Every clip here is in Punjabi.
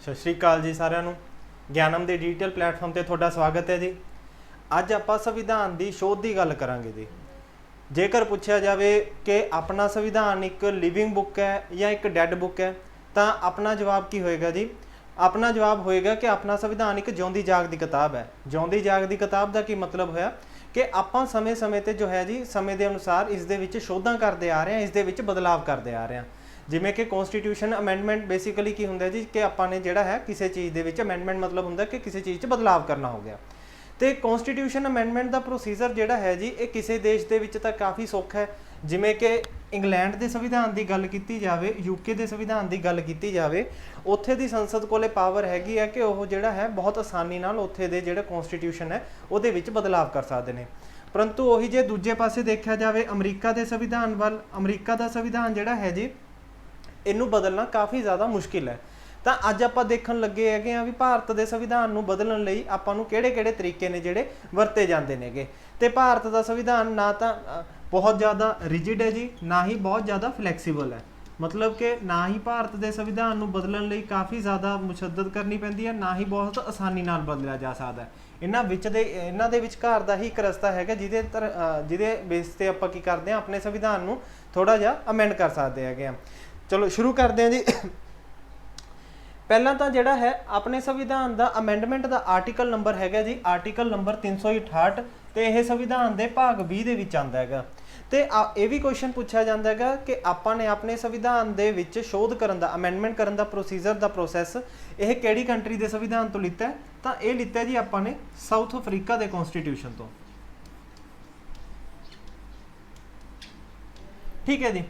सत श्री अकाल जी सारिਆਂ ਨੂੰ ਗਿਆਨਮ ਦੇ ਡਿਜੀਟਲ ਪਲੇਟਫਾਰਮ ਤੇ ਤੁਹਾਡਾ ਸਵਾਗਤ ਹੈ ਜੀ। ਅੱਜ ਆਪਾਂ ਸੰਵਿਧਾਨ ਦੀ ਸ਼ੋਧ ਦੀ ਗੱਲ ਕਰਾਂਗੇ ਜੀ। ਜੇਕਰ ਪੁੱਛਿਆ ਜਾਵੇ ਕਿ ਆਪਣਾ ਸੰਵਿਧਾਨ ਇੱਕ ਲਿਵਿੰਗ ਬੁੱਕ ਹੈ ਜਾਂ ਇੱਕ ਡੈਡ ਬੁੱਕ ਹੈ ਤਾਂ ਆਪਣਾ ਜਵਾਬ ਕੀ ਹੋਏਗਾ ਜੀ। ਆਪਣਾ ਜਵਾਬ ਹੋਏਗਾ ਕਿ ਆਪਣਾ ਸੰਵਿਧਾਨ ਇੱਕ ਜਿਉਂਦੀ ਜਾਗਦੀ ਕਿਤਾਬ ਹੈ। ਜਿਉਂਦੀ ਜਾਗਦੀ ਕਿਤਾਬ ਦਾ ਕੀ ਮਤਲਬ ਹੋਇਆ ਕਿ ਆਪਾਂ ਸਮੇਂ-ਸਮੇਂ ਤੇ ਜੋ ਹੈ ਜੀ ਸਮੇਂ ਦੇ ਅਨੁਸਾਰ ਇਸ ਦੇ ਵਿੱਚ ਸ਼ੋਧਾਂ ਕਰਦੇ ਆ ਰਹੇ ਹਾਂ, ਇਸ ਦੇ ਵਿੱਚ ਬਦਲਾਵ ਕਰਦੇ ਆ ਰਹੇ ਹਾਂ। ਜਿਵੇਂ ਕਿ ਕੌਨਸਟੀਟਿਊਸ਼ਨ ਅਮੈਂਡਮੈਂਟ ਬੇਸਿਕਲੀ ਕੀ ਹੁੰਦਾ ਜੀ ਕਿ ਆਪਾਂ ਨੇ ਜਿਹੜਾ ਹੈ ਕਿਸੇ ਚੀਜ਼ ਦੇ ਵਿੱਚ ਅਮੈਂਡਮੈਂਟ ਮਤਲਬ ਹੁੰਦਾ ਕਿ ਕਿਸੇ ਚੀਜ਼ 'ਚ ਬਦਲਾਵ ਕਰਨਾ ਹੋ ਗਿਆ। ਤੇ ਕੌਨਸਟੀਟਿਊਸ਼ਨ ਅਮੈਂਡਮੈਂਟ ਦਾ ਪ੍ਰੋਸੀਜਰ ਜਿਹੜਾ ਹੈ ਜੀ ਇਹ ਕਿਸੇ ਦੇਸ਼ ਦੇ ਵਿੱਚ ਤਾਂ ਕਾਫੀ ਸੌਖਾ ਹੈ। ਜਿਵੇਂ ਕਿ ਇੰਗਲੈਂਡ ਦੇ ਸੰਵਿਧਾਨ ਦੀ ਗੱਲ ਕੀਤੀ ਜਾਵੇ, ਯੂਕੇ ਦੇ ਸੰਵਿਧਾਨ ਦੀ ਗੱਲ ਕੀਤੀ ਜਾਵੇ, ਉੱਥੇ ਦੀ ਸੰਸਦ ਕੋਲੇ ਪਾਵਰ ਹੈਗੀ ਹੈ ਕਿ ਉਹ ਜਿਹੜਾ ਹੈ ਬਹੁਤ ਆਸਾਨੀ ਨਾਲ ਉੱਥੇ ਦੇ ਜਿਹੜਾ ਕੌਨਸਟੀਟਿਊਸ਼ਨ ਹੈ ਉਹਦੇ ਵਿੱਚ ਬਦਲਾਵ ਕਰ ਸਕਦੇ ਨੇ। ਪਰੰਤੂ ਉਹੀ ਜੇ ਦੂਜੇ ਪਾਸੇ ਦੇਖਿਆ ਜਾਵੇ ਅਮਰੀਕਾ ਦੇ ਸੰਵਿਧਾਨ ਵੱਲ, ਅਮਰੀਕਾ ਦਾ ਸੰਵਿਧਾਨ ਜਿਹੜਾ ਹੈ ਜੀ ਇਹਨੂੰ ਬਦਲਣਾ ਕਾਫੀ ਜ਼ਿਆਦਾ ਮੁਸ਼ਕਿਲ ਹੈ। ਤਾਂ ਅੱਜ ਆਪਾਂ ਦੇਖਣ ਲੱਗੇ ਹੈਗੇ ਆ ਵੀ ਭਾਰਤ ਦੇ ਸੰਵਿਧਾਨ ਨੂੰ ਬਦਲਣ ਲਈ ਆਪਾਂ ਨੂੰ ਕਿਹੜੇ-ਕਿਹੜੇ ਤਰੀਕੇ ਨੇ ਜਿਹੜੇ ਵਰਤੇ ਜਾਂਦੇ ਨੇਗੇ। ਤੇ ਭਾਰਤ ਦਾ ਸੰਵਿਧਾਨ ਨਾ ਤਾਂ ਬਹੁਤ ਜ਼ਿਆਦਾ ਰਿਜਿਡ ਹੈ ਜੀ, ਨਾ ਹੀ ਬਹੁਤ ਜ਼ਿਆਦਾ ਫਲੈਕਸੀਬਲ ਹੈ। ਮਤਲਬ ਕਿ ਨਾ ਹੀ ਭਾਰਤ ਦੇ ਸੰਵਿਧਾਨ ਨੂੰ ਬਦਲਣ ਲਈ ਕਾਫੀ ਜ਼ਿਆਦਾ ਮੁਸ਼ੱਦਦ ਕਰਨੀ ਪੈਂਦੀ ਹੈ, ਨਾ ਹੀ ਬਹੁਤ ਆਸਾਨੀ ਨਾਲ ਬਦਲਿਆ ਜਾ ਸਕਦਾ। ਇਹਨਾਂ ਦੇ ਵਿਚਕਾਰ ਦਾ ਹੀ ਇੱਕ ਰਸਤਾ ਹੈਗਾ ਜਿਹਦੇ ਬੇਸ ਤੇ ਆਪਾਂ ਕੀ ਕਰਦੇ ਹਾਂ, ਆਪਣੇ ਸੰਵਿਧਾਨ ਨੂੰ ਥੋੜਾ ਜਿਹਾ ਅਮੈਂਡ ਕਰ ਸਕਦੇ ਹੈਗੇ ਆ। ਚਲੋ ਸ਼ੁਰੂ ਕਰਦੇ ਹਾਂ ਜੀ। ਪਹਿਲਾਂ ਤਾਂ ਜਿਹੜਾ ਹੈ ਆਪਣੇ ਸੰਵਿਧਾਨ ਦਾ ਅਮੈਂਡਮੈਂਟ ਦਾ ਆਰਟੀਕਲ ਨੰਬਰ ਹੈਗਾ ਜੀ ਆਰਟੀਕਲ ਨੰਬਰ 368 ਤੇ ਇਹ ਸੰਵਿਧਾਨ ਦੇ ਭਾਗ 20 ਦੇ ਵਿੱਚ ਆਉਂਦਾ ਹੈਗਾ। ਤੇ ਇਹ ਵੀ ਕੁਐਸਚਨ ਪੁੱਛਿਆ ਜਾਂਦਾ ਹੈਗਾ ਕਿ ਆਪਾਂ ਨੇ ਆਪਣੇ ਸੰਵਿਧਾਨ ਦੇ ਵਿੱਚ ਸ਼ੋਧ ਕਰਨ ਦਾ, ਅਮੈਂਡਮੈਂਟ ਕਰਨ ਦਾ ਪ੍ਰੋਸੀਜਰ ਦਾ ਪ੍ਰੋਸੈਸ ਇਹ ਕਿਹੜੀ ਕੰਟਰੀ ਦੇ ਸੰਵਿਧਾਨ ਤੋਂ ਲਿੱਤਾ ਹੈ? ਤਾਂ ਇਹ ਲਿੱਤਾ ਜੀ ਆਪਾਂ ਨੇ ਸਾਊਥ ਅਫਰੀਕਾ ਦੇ ਕਨਸਟੀਟਿਊਸ਼ਨ ਤੋਂ। ਠੀਕ ਹੈ ਜੀ।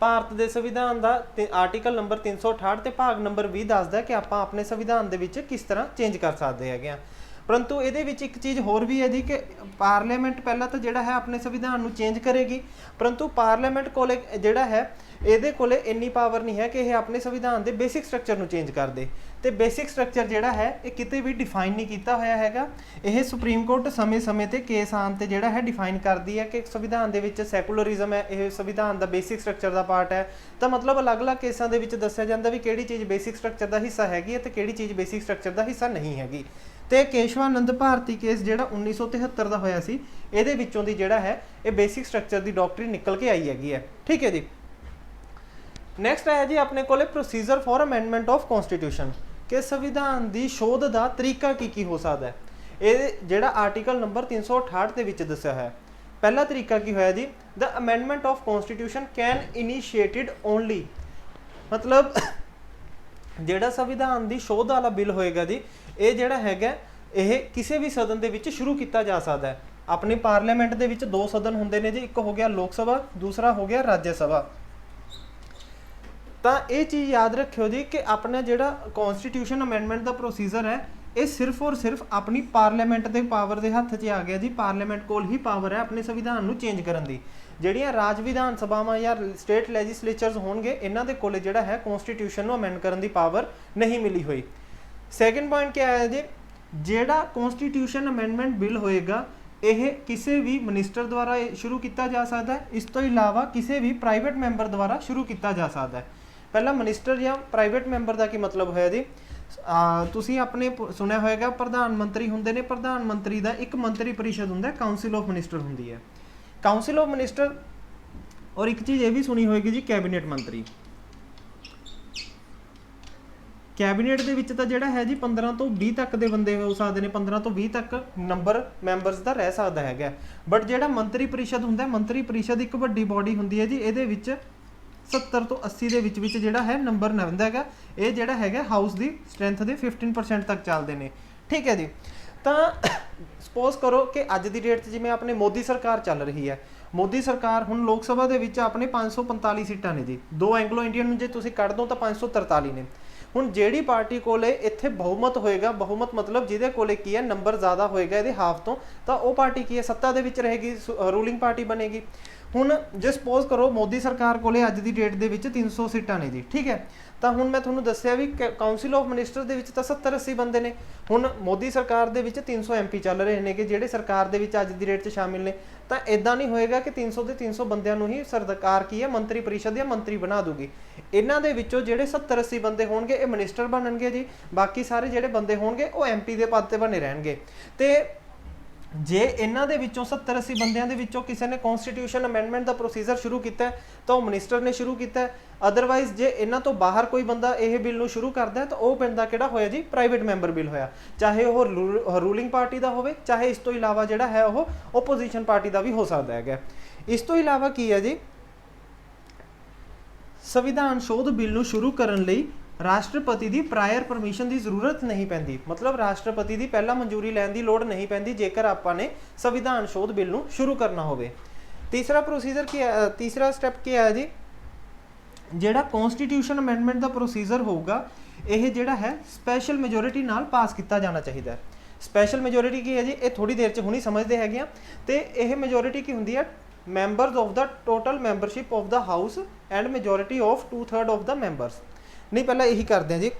ਭਾਰਤ ਦੇ ਸੰਵਿਧਾਨ ਦਾ ਆਰਟੀਕਲ ਨੰਬਰ 368 ਤੇ ਭਾਗ ਨੰਬਰ 20 ਦੱਸਦਾ ਕਿ ਆਪਾਂ ਆਪਣੇ ਸੰਵਿਧਾਨ ਦੇ ਵਿੱਚ ਕਿਸ ਤਰ੍ਹਾਂ ਚੇਂਜ ਕਰ ਸਕਦੇ ਹੈਗੇ ਆ। ਪਰੰਤੂ ਇਹਦੇ ਵਿੱਚ ਇੱਕ ਚੀਜ਼ ਹੋਰ ਵੀ ਹੈ ਜੀ ਕਿ ਪਾਰਲੀਮੈਂਟ ਪਹਿਲਾਂ ਤਾਂ ਜਿਹੜਾ ਹੈ ਆਪਣੇ ਸੰਵਿਧਾਨ ਨੂੰ ਚੇਂਜ ਕਰੇਗੀ, ਪਰੰਤੂ ਪਾਰਲੀਮੈਂਟ ਕੋਲੇ ਜਿਹੜਾ ਹੈ ਇਹਦੇ ਕੋਲੇ ਇੰਨੀ ਪਾਵਰ ਨਹੀਂ ਹੈ ਕਿ ਇਹ ਆਪਣੇ ਸੰਵਿਧਾਨ ਦੇ ਬੇਸਿਕ ਸਟਰਕਚਰ ਨੂੰ ਚੇਂਜ ਕਰ ਦੇ। ਤੇ ਬੇਸਿਕ ਸਟਰਕਚਰ ਜਿਹੜਾ ਹੈ ਇਹ ਕਿਤੇ ਵੀ ਡਿਫਾਈਨ ਨਹੀਂ ਕੀਤਾ ਹੋਇਆ ਹੈਗਾ। ਇਹ ਸੁਪਰੀਮ ਕੋਰਟ ਸਮੇਂ-ਸਮੇਂ ਤੇ ਕੇਸ ਆਉਣ ਤੇ ਜਿਹੜਾ ਹੈ ਡਿਫਾਈਨ ਕਰਦੀ ਹੈ ਕਿ ਸੰਵਿਧਾਨ ਦੇ ਵਿੱਚ ਸੈਕੂਲਰਿਜ਼ਮ ਹੈ, ਇਹ ਸੰਵਿਧਾਨ ਦਾ ਬੇਸਿਕ ਸਟਰਕਚਰ ਦਾ ਪਾਰਟ ਹੈ। ਤਾਂ ਮਤਲਬ ਅਲੱਗ-ਅਲੱਗ ਕੇਸਾਂ ਦੇ ਵਿੱਚ ਦੱਸਿਆ ਜਾਂਦਾ ਵੀ ਕਿਹੜੀ ਚੀਜ਼ ਬੇਸਿਕ ਸਟਰਕਚਰ ਦਾ ਹਿੱਸਾ ਹੈਗੀ ਹੈ ਤੇ ਕਿਹੜੀ ਚੀਜ਼ ਬੇਸਿਕ ਸਟਰਕਚਰ ਦਾ ਹਿੱਸਾ ਨਹੀਂ ਹੈਗੀ। ਤੇ ਕੇਸ਼ਵਾਨੰਦ ਭਾਰਤੀ ਕੇਸ ਜਿਹੜਾ 1973 ਦਾ ਹੋਇਆ ਸੀ, ਇਹਦੇ ਵਿੱਚੋਂ ਦੀ ਜਿਹੜਾ ਹੈ ਇਹ ਬੇਸਿਕ ਸਟਰਕਚਰ ਦੀ ਡਾਕਟਰੀ ਨਿਕਲ ਕੇ ਆਈ ਹੈਗੀ ਹੈ। ਠੀਕ ਹੈ ਜੀ। ਨੈਕਸਟ ਹੈ ਜੀ ਆਪਣੇ ਕੋਲੇ procedure for amendment of constitution ਕਿ ਸੰਵਿਧਾਨ ਦੀ ਸ਼ੋਧ ਦਾ ਤਰੀਕਾ ਕੀ ਹੋ ਸਕਦਾ ਹੈ। ਇਹ ਜਿਹੜਾ ਆਰਟੀਕਲ ਨੰਬਰ 368 ਦੇ ਵਿੱਚ ਦੱਸਿਆ ਹੈ। ਪਹਿਲਾ ਤਰੀਕਾ ਕੀ ਹੋਇਆ ਜੀ, the amendment of constitution can initiated only, ਮਤਲਬ ਜਿਹੜਾ ਸੰਵਿਧਾਨ ਦੀ ਸ਼ੋਧ ਵਾਲਾ ਬਿੱਲ ਹੋਏਗਾ ਜੀ ਇਹ ਜਿਹੜਾ ਹੈਗਾ ਇਹ ਕਿਸੇ ਵੀ ਸਦਨ ਦੇ ਵਿੱਚ ਸ਼ੁਰੂ ਕੀਤਾ ਜਾ ਸਕਦਾ ਹੈ। ਆਪਣੀ ਪਾਰਲੀਮੈਂਟ ਦੇ ਵਿੱਚ ਦੋ ਸਦਨ ਹੁੰਦੇ ਨੇ ਜੀ, ਇੱਕ ਹੋ ਗਿਆ ਲੋਕ ਸਭਾ, ਦੂਸਰਾ ਹੋ ਗਿਆ ਰਾਜ ਸਭਾ। ਤਾਂ ਇਹ ਚੀਜ਼ ਯਾਦ ਰੱਖਿਓ ਜੀ ਕਿ ਆਪਣਾ ਜਿਹੜਾ ਕਨਸਟੀਟਿਊਸ਼ਨ ਅਮੈਂਡਮੈਂਟ ਦਾ ਪ੍ਰੋਸੀਜਰ ਹੈ ਇਹ ਸਿਰਫ ਔਰ ਸਿਰਫ ਆਪਣੀ ਪਾਰਲੀਮੈਂਟ ਦੇ ਪਾਵਰ ਦੇ ਹੱਥ 'ਚ ਆ ਗਿਆ ਜੀ। ਪਾਰਲੀਮੈਂਟ ਕੋਲ ਹੀ ਪਾਵਰ ਹੈ ਆਪਣੇ ਸੰਵਿਧਾਨ ਨੂੰ ਚੇਂਜ ਕਰਨ ਦੀ। ਜਿਹੜੀਆਂ ਰਾਜ ਵਿਧਾਨ ਸਭਾਵਾਂ ਜਾਂ ਸਟੇਟ ਲੈਜਿਸਲੇਚਰਸ ਹੋਣਗੇ ਇਹਨਾਂ ਦੇ ਕੋਲੇ ਜਿਹੜਾ ਹੈ ਕਨਸਟੀਟਿਊਸ਼ਨ ਨੂੰ ਅਮੈਂਡ ਕਰਨ ਦੀ ਪਾਵਰ ਨਹੀਂ ਮਿਲੀ ਹੋਈ। ਸੈਕਿੰਡ ਪੁਆਇੰਟ ਕੀ ਆਇਆ ਜੀ, ਜਿਹੜਾ ਕਨਸਟੀਟਿਊਸ਼ਨ ਅਮੈਂਡਮੈਂਟ ਬਿੱਲ ਹੋਏਗਾ ਇਹ ਕਿਸੇ ਵੀ ਮਿਨਿਸਟਰ ਦੁਆਰਾ ਸ਼ੁਰੂ ਕੀਤਾ ਜਾ ਸਕਦਾ ਹੈ। ਇਸ ਤੋਂ ਇਲਾਵਾ ਕਿਸੇ ਵੀ ਪ੍ਰਾਈਵੇਟ ਮੈਂਬਰ ਦੁਆਰਾ ਸ਼ੁਰੂ ਕੀਤਾ ਜਾ ਸਕਦਾ ਹੈ। ਪਹਿਲਾਂ ਮਿਨਿਸਟਰ ਜਾਂ ਪ੍ਰਾਈਵੇਟ ਮੈਂਬਰ ਦਾ ਕੀ ਮਤਲਬ ਹੋਇਆ ਜੀ, ਤੁਸੀਂ ਆਪਣੇ ਸੁਣਿਆ ਹੋਏਗਾ ਪ੍ਰਧਾਨ ਮੰਤਰੀ ਹੁੰਦੇ ਨੇ, ਪ੍ਰਧਾਨ ਮੰਤਰੀ ਦਾ ਇੱਕ ਮੰਤਰੀ ਪਰਿਸ਼ਦ ਹੁੰਦਾ, ਕਾਉਂਸਿਲ ਆਫ ਮਿਨਿਸਟਰ ਹੁੰਦੀ ਹੈ, ਕਾਉਂਸਿਲ ਆਫ ਮਿਨਿਸਟਰ। ਔਰ ਇੱਕ ਚੀਜ਼ ਇਹ ਵੀ ਸੁਣੀ ਹੋਏਗੀ ਜੀ ਕੈਬਨਿਟ ਮੰਤਰੀ। ਕੈਬਨਿਟ ਦੇ ਵਿੱਚ ਤਾਂ ਜਿਹੜਾ ਹੈ ਜੀ 15 ਤੋਂ 20 ਤੱਕ ਦੇ ਬੰਦੇ ਹੋ ਸਕਦੇ ਨੇ, 15 ਤੋਂ 20 ਤੱਕ ਨੰਬਰ ਮੈਂਬਰਸ ਦਾ ਰਹਿ ਸਕਦਾ ਹੈਗਾ। ਬਟ ਜਿਹੜਾ ਮੰਤਰੀ ਪਰਿਸ਼ਦ ਹੁੰਦਾ, ਮੰਤਰੀ ਪਰਿਸ਼ਦ ਇੱਕ ਵੱਡੀ ਬਾਡੀ ਹੁੰਦੀ ਹੈ ਜੀ, ਇਹਦੇ ਵਿੱਚ 70 ਤੋਂ 80 ਦੇ ਵਿੱਚ ਜਿਹੜਾ ਹੈ ਨੰਬਰ ਰਹਿੰਦਾ ਹੈਗਾ। ਇਹ ਜਿਹੜਾ ਹੈਗਾ ਹਾਊਸ ਦੀ ਸਟਰੈਂਥ ਦੇ 15% ਤੱਕ ਚੱਲਦੇ ਨੇ। ਠੀਕ ਹੈ ਜੀ। ਤਾਂ ਸਪੋਜ਼ ਕਰੋ ਕਿ ਅੱਜ ਦੀ ਡੇਟ 'ਚ ਜਿਵੇਂ ਆਪਣੇ ਮੋਦੀ ਸਰਕਾਰ ਚੱਲ ਰਹੀ ਹੈ, ਮੋਦੀ ਸਰਕਾਰ ਹੁਣ ਲੋਕ ਸਭਾ ਦੇ ਵਿੱਚ ਆਪਣੇ 545 ਸੀਟਾਂ ਨੇ ਜੀ, ਦੋ ਐਂਗਲੋ ਇੰਡੀਅਨ ਨੂੰ ਜੇ ਤੁਸੀਂ ਕੱਢ ਦੋ ਤਾਂ 543 ਨੇ। ਹੁਣ ਜਿਹੜੀ ਪਾਰਟੀ ਕੋਲੇ ਇੱਥੇ ਬਹੁਮਤ ਹੋਏਗਾ, ਬਹੁਮਤ ਮਤਲਬ ਜਿਹਦੇ ਕੋਲੇ ਕੀ ਹੈ ਨੰਬਰ ਜ਼ਿਆਦਾ ਹੋਏਗਾ ਇਹਦੇ ਹਾਫ ਤੋਂ, ਤਾਂ ਉਹ ਪਾਰਟੀ ਕੀ ਹੈ ਸੱਤਾ ਦੇ ਵਿੱਚ ਰਹੇਗੀ, ਰੂਲਿੰਗ ਪਾਰਟੀ ਬਣੇਗੀ। ਹੁਣ ਜੇ ਸਪੋਜ਼ ਕਰੋ ਮੋਦੀ ਸਰਕਾਰ ਕੋਲੇ ਅੱਜ ਦੀ ਡੇਟ ਦੇ ਵਿੱਚ 300 ਸੀਟਾਂ ਨੇ ਜੀ, ਠੀਕ ਹੈ। ਤਾਂ ਹੁਣ ਮੈਂ ਤੁਹਾਨੂੰ ਦੱਸਿਆ ਵੀ ਕਾਉਂਸਲ ਆਫ ਮਿਨਿਸਟਰ ਦੇ ਵਿੱਚ ਤਾਂ 70-80 ਬੰਦੇ ਨੇ। ਹੁਣ ਮੋਦੀ ਸਰਕਾਰ ਦੇ ਵਿੱਚ 300 MP ਚੱਲ ਰਹੇ ਨੇ ਕਿ ਜਿਹੜੇ ਸਰਕਾਰ ਦੇ ਵਿੱਚ ਅੱਜ ਦੀ ਡੇਟ 'ਚ ਸ਼ਾਮਿਲ ਨੇ। ਤਾਂ ਇਦਾਂ ਨਹੀਂ ਹੋਏਗਾ ਕਿ 300 ਦੇ 300 ਬੰਦਿਆਂ ਨੂੰ ਹੀ ਸਰਕਾਰ ਕੀ ਹੈ ਮੰਤਰੀ ਪਰਿਸ਼ਦ ਜਾਂ ਮੰਤਰੀ ਬਣਾ ਦੂਗੀ। ਇਹਨਾਂ ਦੇ ਵਿੱਚੋਂ ਜਿਹੜੇ 70-80 ਬੰਦੇ ਹੋਣਗੇ ਇਹ ਮਿਨਿਸਟਰ ਬਣਨਗੇ ਜੀ, ਬਾਕੀ ਸਾਰੇ ਜਿਹੜੇ ਬੰਦੇ ਹੋਣਗੇ ਉਹ MP ਦੇ ਪਦ ਤੇ ਬਣੇ ਰਹਿਣਗੇ। ਤੇ ਜੇ ਇਹਨਾਂ ਦੇ ਵਿੱਚੋਂ 70-80 ਬੰਦਿਆਂ ਦੇ ਵਿੱਚੋਂ ਕਿਸੇ ਨੇ ਕਨਸਟੀਟਿਊਸ਼ਨ ਅਮੈਂਡਮੈਂਟ ਦਾ ਪ੍ਰੋਸੀਜਰ ਸ਼ੁਰੂ ਕੀਤਾ ਤਾਂ ਉਹ ਮਿਨਿਸਟਰ ਨੇ ਸ਼ੁਰੂ ਕੀਤਾ। ਅਦਰਵਾਈਜ਼ ਜੇ ਇਹਨਾਂ ਤੋਂ ਬਾਹਰ ਕੋਈ ਬੰਦਾ ਇਹ ਬਿੱਲ ਨੂੰ ਸ਼ੁਰੂ ਕਰਦਾ ਤਾਂ ਉਹ ਬੰਦਾ ਕਿਹੜਾ ਹੋਇਆ ਜੀ, ਪ੍ਰਾਈਵੇਟ ਮੈਂਬਰ ਬਿੱਲ ਹੋਇਆ, ਚਾਹੇ ਉਹ ਰੂਲਿੰਗ ਪਾਰਟੀ ਦਾ ਹੋਵੇ, ਚਾਹੇ ਇਸ ਤੋਂ ਇਲਾਵਾ ਜਿਹੜਾ ਹੈ ਉਹ ਓਪੋਜੀਸ਼ਨ ਪਾਰਟੀ ਦਾ ਵੀ ਹੋ ਸਕਦਾ ਹੈਗਾ। ਇਸ ਤੋਂ ਇਲਾਵਾ ਕੀ ਹੈ ਜੀ, ਸੰਵਿਧਾਨ ਸੋਧ ਬਿੱਲ ਨੂੰ ਸ਼ੁਰੂ ਕਰਨ ਲਈ ਰਾਸ਼ਟਰਪਤੀ ਦੀ ਪ੍ਰਾਇਰ ਪਰਮਿਸ਼ਨ ਦੀ ਜ਼ਰੂਰਤ ਨਹੀਂ ਪੈਂਦੀ। ਮਤਲਬ ਰਾਸ਼ਟਰਪਤੀ ਦੀ ਪਹਿਲਾਂ ਮਨਜ਼ੂਰੀ ਲੈਣ ਦੀ ਲੋੜ ਨਹੀਂ ਪੈਂਦੀ ਜੇਕਰ ਆਪਾਂ ਨੇ ਸੰਵਿਧਾਨ ਸੋਧ ਬਿੱਲ ਨੂੰ ਸ਼ੁਰੂ ਕਰਨਾ ਹੋਵੇ। ਤੀਸਰਾ ਪ੍ਰੋਸੀਜਰ ਕੀ ਹੈ, ਤੀਸਰਾ ਸਟੈਪ ਕੀ ਹੈ ਜੀ, ਜਿਹੜਾ ਕਨਸਟੀਟਿਊਸ਼ਨ ਅਮੈਂਡਮੈਂਟ ਦਾ ਪ੍ਰੋਸੀਜਰ ਹੋਊਗਾ ਇਹ ਜਿਹੜਾ ਹੈ ਸਪੈਸ਼ਲ ਮੈਜੋਰਿਟੀ ਨਾਲ ਪਾਸ ਕੀਤਾ ਜਾਣਾ ਚਾਹੀਦਾ ਹੈ। ਸਪੈਸ਼ਲ ਮੈਜੋਰਿਟੀ ਕੀ ਹੈ ਜੀ, ਇਹ ਥੋੜੀ ਦੇਰ 'ਚ ਹੁਣੀ ਸਮਝਦੇ ਹੈਗੇ ਆ। ਤੇ ਇਹ ਮੈਜੋਰਿਟੀ ਕੀ ਹੁੰਦੀ ਹੈ, members of the total membership of the house and majority of 2/3 of the members. ਨਹੀਂ ਪਹਿਲਾਂ ਇਹੀ ਕਰਦੇ ਹਾਂ ਜੀ।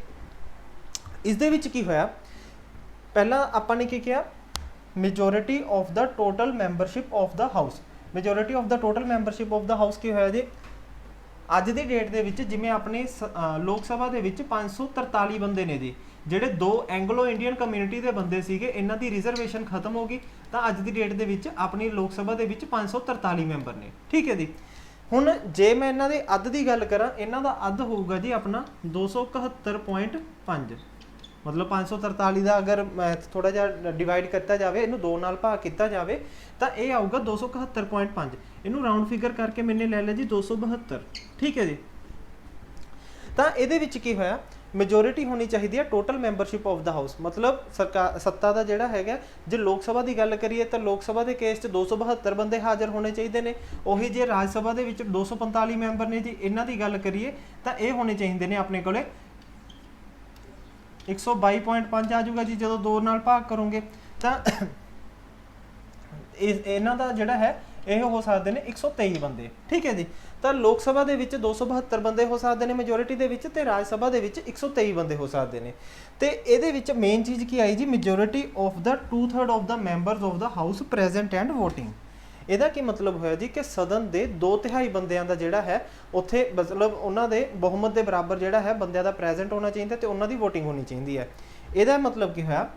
ਇਸ ਦੇ ਵਿੱਚ ਕੀ ਹੋਇਆ, ਪਹਿਲਾਂ ਆਪਾਂ ਨੇ ਕੀ ਕਿਹਾ, majority of the total membership of the house. Majority of the total membership of the house ਕੀ ਹੋਇਆ ਜੀ, ਅੱਜ ਦੀ ਡੇਟ ਦੇ ਵਿੱਚ ਜਿਵੇਂ ਆਪਣੇ ਲੋਕ ਸਭਾ ਦੇ ਵਿੱਚ 543 ਬੰਦੇ ਨੇ ਜੀ, ਜਿਹੜੇ 2 ਐਂਗਲੋ ਇੰਡੀਅਨ ਕਮਿਊਨਿਟੀ ਦੇ ਬੰਦੇ ਸੀਗੇ, ਇਹਨਾਂ ਦੀ ਰਿਜ਼ਰਵੇਸ਼ਨ ਖਤਮ ਹੋ ਗਈ ਤਾਂ ਅੱਜ ਦੀ ਡੇਟ ਦੇ ਵਿੱਚ ਆਪਣੀ ਲੋਕ ਸਭਾ ਦੇ ਵਿੱਚ 543 ਮੈਂਬਰ ਨੇ, ਠੀਕ ਹੈ ਜੀ। ਹੁਣ ਜੇ ਮੈਂ ਇਹਨਾਂ ਦੇ ਅੱਧ ਦੀ ਗੱਲ ਕਰਾਂ, ਇਹਨਾਂ ਦਾ ਅੱਧ ਹੋਊਗਾ ਜੀ ਆਪਣਾ 271.5, ਮਤਲਬ 543 ਦਾ ਅਗਰ ਥੋੜਾ ਜਿਹਾ ਡਿਵਾਈਡ ਕੀਤਾ ਜਾਵੇ, ਇਹਨੂੰ 2 ਨਾਲ ਭਾਗ ਕੀਤਾ ਜਾਵੇ ਤਾਂ ਇਹ ਆਊਗਾ 271.5। ਇਹਨੂੰ ਰਾਉਂਡ ਫਿਗਰ ਕਰਕੇ ਮੈਨੇ ਲੈ ਲਿਆ ਜੀ 272, ਠੀਕ ਹੈ ਜੀ। ਤਾਂ ਇਹਦੇ ਵਿੱਚ ਕੀ ਹੋਇਆ, ਮੈਜੋਰਿਟੀ ਹੋਣੀ ਚਾਹੀਦੀ ਹੈ total membership of the house. ਮਤਲਬ ਸਰਕਾਰ ਸੱਤਾ ਦਾ ਜਿਹੜਾ ਹੈਗਾ, ਜੇ ਲੋਕ ਸਭਾ ਦੀ ਗੱਲ ਕਰੀਏ ਤਾਂ ਲੋਕ ਸਭਾ ਦੇ ਕੇਸ 'ਚ 272 ਬੰਦੇ ਹਾਜ਼ਰ ਹੋਣੇ ਚਾਹੀਦੇ ਨੇ। ਉਹੀ ਜੇ ਰਾਜ ਸਭਾ ਦੇ ਵਿੱਚ 245 ਮੈਂਬਰ ਨੇ ਜੀ, ਇਹਨਾਂ ਦੀ ਗੱਲ ਕਰੀਏ ਤਾਂ ਇਹ ਹੋਣੇ ਚਾਹੀਦੇ ਨੇ ਆਪਣੇ ਕੋਲੇ 122.5 ਆ ਜਾਊਗਾ ਜੀ ਜਦੋਂ 2 ਨਾਲ ਭਾਗ ਕਰੋਗੇ ਤਾਂ ਇਹਨਾਂ ਦਾ ਜਿਹੜਾ ਹੈ ਇਹ ਹੋ ਸਕਦੇ ਨੇ 123 ਬੰਦੇ, ਠੀਕ ਹੈ ਜੀ। ਤਾਂ ਲੋਕ ਸਭਾ ਦੇ ਵਿੱਚ 272 ਬੰਦੇ ਹੋ ਸਕਦੇ ਨੇ ਮੈਜੋਰਿਟੀ ਦੇ ਵਿੱਚ, ਤੇ ਰਾਜ ਸਭਾ ਦੇ ਵਿੱਚ 123 ਬੰਦੇ ਹੋ ਸਕਦੇ ਨੇ। ਤੇ ਇਹਦੇ ਵਿੱਚ ਮੇਨ ਚੀਜ਼ ਕੀ ਆਈ ਜੀ, majority of the 2/3 of the members of the house present and voting. ਇਹਦਾ ਕੀ ਮਤਲਬ ਹੋਇਆ ਜੀ ਕਿ ਸਦਨ ਦੇ 2/3 ਬੰਦਿਆਂ ਦਾ ਜਿਹੜਾ ਹੈ ਉੱਥੇ ਮਤਲਬ ਉਹਨਾਂ ਦੇ ਬਹੁਮਤ ਦੇ ਬਰਾਬਰ ਜਿਹੜਾ ਹੈ ਬੰਦਿਆਂ ਦਾ ਪ੍ਰੈਜ਼ੈਂਟ ਹੋਣਾ ਚਾਹੀਦਾ ਤੇ ਉਹਨਾਂ ਦੀ ਵੋਟਿੰਗ ਹੋਣੀ ਚਾਹੀਦੀ ਹੈ। ਇਹਦਾ ਮਤਲਬ ਕੀ ਹੋਇਆ,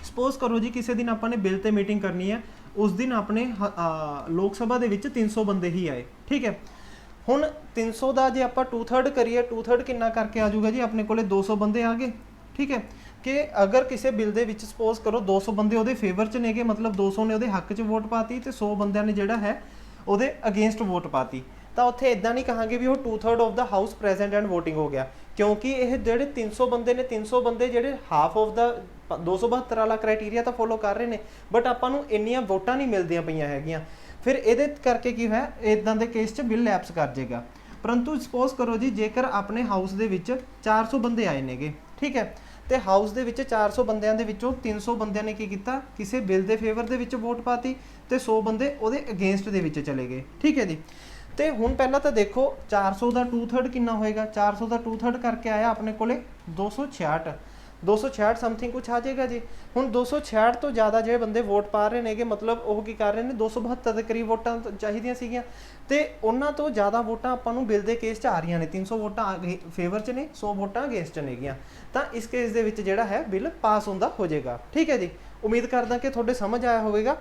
ਸਪੋਜ਼ ਕਰੋ ਜੀ ਕਿਸੇ ਦਿਨ ਆਪਾਂ ਨੇ ਬਿੱਲ ਤੇ ਮੀਟਿੰਗ ਕਰਨੀ ਹੈ, ਉਸ ਦਿਨ ਆਪਣੇ ਲੋਕ ਸਭਾ ਦੇ ਵਿੱਚ 300 ਬੰਦੇ ਹੀ ਆਏ, ਠੀਕ ਹੈ। ਹੁਣ 300 ਦਾ ਜੇ ਆਪਾਂ 2/3 ਕਰੀਏ, 2/3 ਕਿੰਨਾ ਕਰਕੇ ਆ ਜਾਊਗਾ ਜੀ, ਆਪਣੇ ਕੋਲੇ 200 ਬੰਦੇ ਆ ਗਏ, ਠੀਕ ਹੈ। ਕਿ ਅਗਰ ਕਿਸੇ ਬਿੱਲ ਦੇ ਵਿੱਚ ਸਪੋਜ਼ ਕਰੋ 200 ਬੰਦੇ ਉਹਦੇ ਫੇਵਰ 'ਚ ਨੇਗੇ, ਮਤਲਬ 200 ਨੇ ਉਹਦੇ ਹੱਕ 'ਚ ਵੋਟ ਪਾਤੀ ਤੇ 100 ਬੰਦਿਆਂ ਨੇ ਜਿਹੜਾ ਹੈ ਉਹਦੇ ਅਗੇਂਸਟ ਵੋਟ ਪਾਤੀ, ਤਾਂ ਉੱਥੇ ਇਦਾਂ ਨਹੀਂ ਕਹਾਂਗੇ ਵੀ ਉਹ 2/3 of the house present and voting ਹੋ ਗਿਆ, ਕਿਉਂਕਿ ਇਹ ਜਿਹੜੇ 300 ਬੰਦੇ ਨੇ, 300 ਬੰਦੇ ਜਿਹੜੇ ਹਾਫ ਆਫ ਦਾ 272 ਵਾਲਾ ਕ੍ਰਾਈਟੇਰੀਆ ਤਾਂ ਫੋਲੋ ਕਰ ਰਹੇ ਨੇ, ਬਟ ਆਪਾਂ ਨੂੰ ਇੰਨੀਆਂ ਵੋਟਾਂ ਨਹੀਂ ਮਿਲਦੀਆਂ ਪਈਆਂ ਹੈਗੀਆਂ। ਫਿਰ ਇਹਦੇ ਕਰਕੇ ਕੀ ਹੋਇਆ, ਇਦਾਂ ਦੇ ਕੇਸ 'ਚ ਬਿੱਲ ਲੈਪਸ ਕਰ ਜਾਏਗਾ। ਪਰੰਤੂ ਸਪੋਜ਼ ਕਰੋ ਜੀ ਜੇਕਰ ਆਪਣੇ ਹਾਊਸ ਦੇ ਵਿੱਚ 400 ਬੰਦੇ ਆਏ ਨੇਗੇ, ਠੀਕ ਹੈ, ਤੇ ਹਾਊਸ ਦੇ ਵਿੱਚ 400 ਬੰਦਿਆਂ ਦੇ ਵਿੱਚੋਂ 300 ਬੰਦਿਆਂ ਨੇ ਕੀ ਕੀਤਾ, ਕਿਸੇ ਬਿੱਲ ਦੇ ਫੇਵਰ ਦੇ ਵਿੱਚ ਵੋਟ ਪਾਤੀ ਤੇ 100 ਬੰਦੇ ਉਹਦੇ ਅਗੇਂਸਟ ਦੇ ਵਿੱਚ ਚਲੇ ਗਏ, ਠੀਕ ਹੈ ਜੀ। ਤੇ ਹੁਣ ਪਹਿਲਾਂ ਤਾਂ ਦੇਖੋ 400 ਦਾ 2/3 ਕਿੰਨਾ ਹੋਏਗਾ, 400 ਦਾ 2/3 ਕਰਕੇ ਆਇਆ ਆਪਣੇ ਕੋਲੇ 266 ਸਮਥਿੰਗ ਕੁਛ ਆ ਜਾਏਗਾ ਜੀ। ਹੁਣ 266 ਤੋਂ ਜ਼ਿਆਦਾ ਜਿਹੜੇ ਬੰਦੇ ਵੋਟ ਪਾ ਰਹੇ ਨੇਗੇ, ਮਤਲਬ ਉਹ ਕੀ ਕਰ ਰਹੇ ਨੇ, 272 ਦੇ ਕਰੀਬ ਵੋਟਾਂ ਚਾਹੀਦੀਆਂ ਸੀਗੀਆਂ ਤੇ ਉਹਨਾਂ ਤੋਂ ਜ਼ਿਆਦਾ ਵੋਟਾਂ ਆਪਾਂ ਨੂੰ ਬਿੱਲ ਦੇ ਕੇਸ 'ਚ ਆ ਰਹੀਆਂ ਨੇ। 300 ਵੋਟਾਂ ਫੇਵਰ 'ਚ ਨੇ, 100 ਵੋਟਾਂ ਅਗੇਂਸਟ 'ਚ ਨੇਗੀਆਂ, ਤਾਂ ਇਸ ਕੇਸ ਦੇ ਵਿੱਚ ਜਿਹੜਾ ਹੈ ਬਿੱਲ ਪਾਸ ਹੁੰਦਾ ਹੋ ਜਾਏਗਾ, ਠੀਕ ਹੈ ਜੀ। ਉਮੀਦ ਕਰਦਾ ਕਿ ਤੁਹਾਡੇ ਸਮਝ ਆਇਆ ਹੋਵੇਗਾ।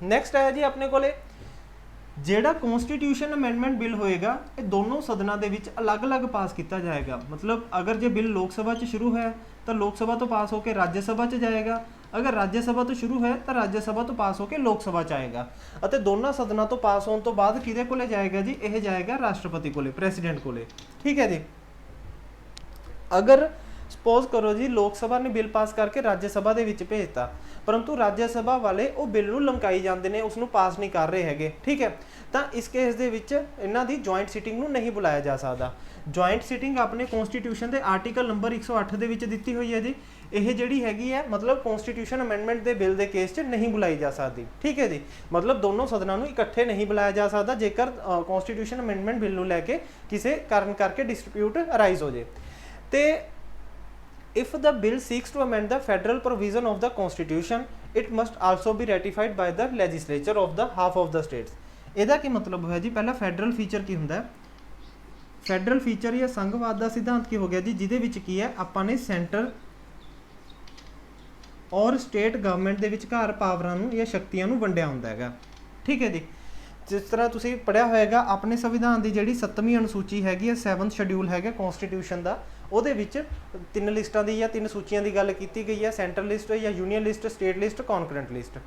ਨੈਕਸਟ ਹੈ ਜੀ ਆਪਣੇ ਕੋਲੇ ਜਿਹੜਾ ਕਨਸਟੀਟਿਊਸ਼ਨ ਅਮੈਂਡਮੈਂਟ ਬਿੱਲ ਹੋਏਗਾ, ਇਹ ਦੋਨੋਂ ਸਦਨਾਂ ਦੇ ਵਿੱਚ ਅਲੱਗ-ਅਲੱਗ ਪਾਸ ਕੀਤਾ ਜਾਏਗਾ। ਮਤਲਬ ਅਗਰ ਜੇ ਬਿੱਲ ਲੋਕ ਸਭਾ 'ਚ ਸ਼ੁਰੂ ਹੋਇਆ ਤਾਂ ਲੋਕ ਸਭਾ ਤੋਂ ਪਾਸ ਹੋ ਕੇ ਰਾਜ ਸਭਾ 'ਚ ਜਾਏਗਾ, ਅਗਰ ਰਾਜ ਸਭਾ ਤੋਂ ਸ਼ੁਰੂ ਹੋਇਆ ਤਾਂ ਰਾਜ ਸਭਾ ਤੋਂ ਪਾਸ ਹੋ ਕੇ ਲੋਕ ਸਭਾ 'ਚ ਆਏਗਾ, ਅਤੇ ਦੋਨਾਂ ਸਦਨਾਂ ਤੋਂ ਪਾਸ ਹੋਣ ਤੋਂ ਬਾਅਦ ਕਿਹਦੇ ਕੋਲੇ ਜਾਏਗਾ ਜੀ, ਇਹ ਜਾਏਗਾ ਰਾਸ਼ਟਰਪਤੀ ਕੋਲੇ, ਪ੍ਰੈਸੀਡੈਂਟ ਕੋਲੇ, ਠੀਕ ਹੈ ਜੀ। ਅਗਰ ਸਪੋਜ਼ ਕਰੋ ਜੀ ਲੋਕ ਸਭਾ ਨੇ ਬਿੱਲ ਪਾਸ ਕਰਕੇ ਰਾਜ ਸਭਾ ਦੇ ਵਿੱਚ ਭੇਜਤਾ, ਪਰੰਤੂ ਰਾਜ ਸਭਾ ਵਾਲੇ ਉਹ ਬਿੱਲ ਨੂੰ ਲਮਕਾਈ ਜਾਂਦੇ ਨੇ, ਉਸ ਨੂੰ ਪਾਸ ਨਹੀਂ ਕਰ ਰਹੇ ਹੈਗੇ, ਠੀਕ ਹੈ। ਤਾਂ ਇਸ ਕੇਸ ਦੇ ਵਿੱਚ ਇਹਨਾਂ ਦੀ ਜੁਆਇੰਟ ਸਿਟਿੰਗ ਨੂੰ ਨਹੀਂ ਬੁਲਾਇਆ ਜਾ ਸਕਦਾ। ਜੁਆਇੰਟ ਸਿਟਿੰਗ ਆਪਣੇ ਕਨਸਟੀਟਿਊਸ਼ਨ ਦੇ ਆਰਟੀਕਲ ਨੰਬਰ 108 ਦੇ ਵਿੱਚ ਦਿੱਤੀ ਹੋਈ ਹੈ ਜੀ। ਇਹ ਜਿਹੜੀ ਹੈਗੀ ਹੈ ਮਤਲਬ ਕਨਸਟੀਟਿਊਸ਼ਨ ਅਮੈਂਡਮੈਂਟ ਦੇ ਬਿੱਲ ਦੇ ਕੇਸ 'ਚ ਨਹੀਂ ਬੁਲਾਈ ਜਾ ਸਕਦੀ, ਠੀਕ ਹੈ ਜੀ। ਮਤਲਬ ਦੋਨੋਂ ਸਦਨਾਂ ਨੂੰ ਇਕੱਠੇ ਨਹੀਂ ਬੁਲਾਇਆ ਜਾ ਸਕਦਾ ਜੇਕਰ ਕਨਸਟੀਟਿਊਸ਼ਨ ਅਮੈਂਡਮੈਂਟ ਬਿੱਲ ਨੂੰ ਲੈ ਕੇ ਕਿਸੇ ਕਾਰਨ ਕਰਕੇ ਡਿਸਪਿਊਟ ਅਰਾਈਜ਼ ਹੋ ਜੇ। ਤੇ if the bill seeks to amend the federal provision of the constitution it must also be ratified by the legislature of the half of the states। ਇਹਦਾ ਕੀ ਮਤਲਬ ਹੋਇਆ ਜੀ? ਪਹਿਲਾਂ ਫੈਡਰਲ ਫੀਚਰ ਕੀ ਹੁੰਦਾ ਹੈ? ਫੈਡਰਲ ਫੀਚਰ ਜਾਂ ਸੰਘਵਾਦ ਦਾ ਸਿਧਾਂਤ ਕੀ ਹੋ ਗਿਆ ਜੀ, ਜਿਹਦੇ ਵਿੱਚ ਕੀ ਹੈ ਆਪਾਂ ਨੇ ਸੈਂਟਰ ਔਰ ਸਟੇਟ ਗਵਰਨਮੈਂਟ ਦੇ ਵਿਚਕਾਰ ਪਾਵਰਾਂ ਨੂੰ ਜਾਂ ਸ਼ਕਤੀਆਂ ਨੂੰ ਵੰਡਿਆ ਹੁੰਦਾ ਹੈਗਾ, ਠੀਕ ਹੈ ਜੀ। ਜਿਸ ਤਰ੍ਹਾਂ ਤੁਸੀਂ ਪੜ੍ਹਿਆ ਹੋਏਗਾ ਆਪਣੇ ਸੰਵਿਧਾਨ ਦੀ ਜਿਹੜੀ 7ਵੀਂ ਅਨੁਸੂਚੀ ਹੈਗੀ ਹੈ, 7th ਸ਼ਡਿਊਲ ਹੈਗਾ ਕਨਸਟੀਟਿਊਸ਼ਨ ਦਾ, ਉਹਦੇ ਵਿੱਚ 3 ਲਿਸਟਾਂ ਦੀ ਜਾਂ 3 ਸੂਚੀਆਂ ਦੀ ਗੱਲ ਕੀਤੀ ਗਈ ਹੈ, ਸੈਂਟਰਲ ਲਿਸਟ ਜਾਂ union list, state list, concurrent list.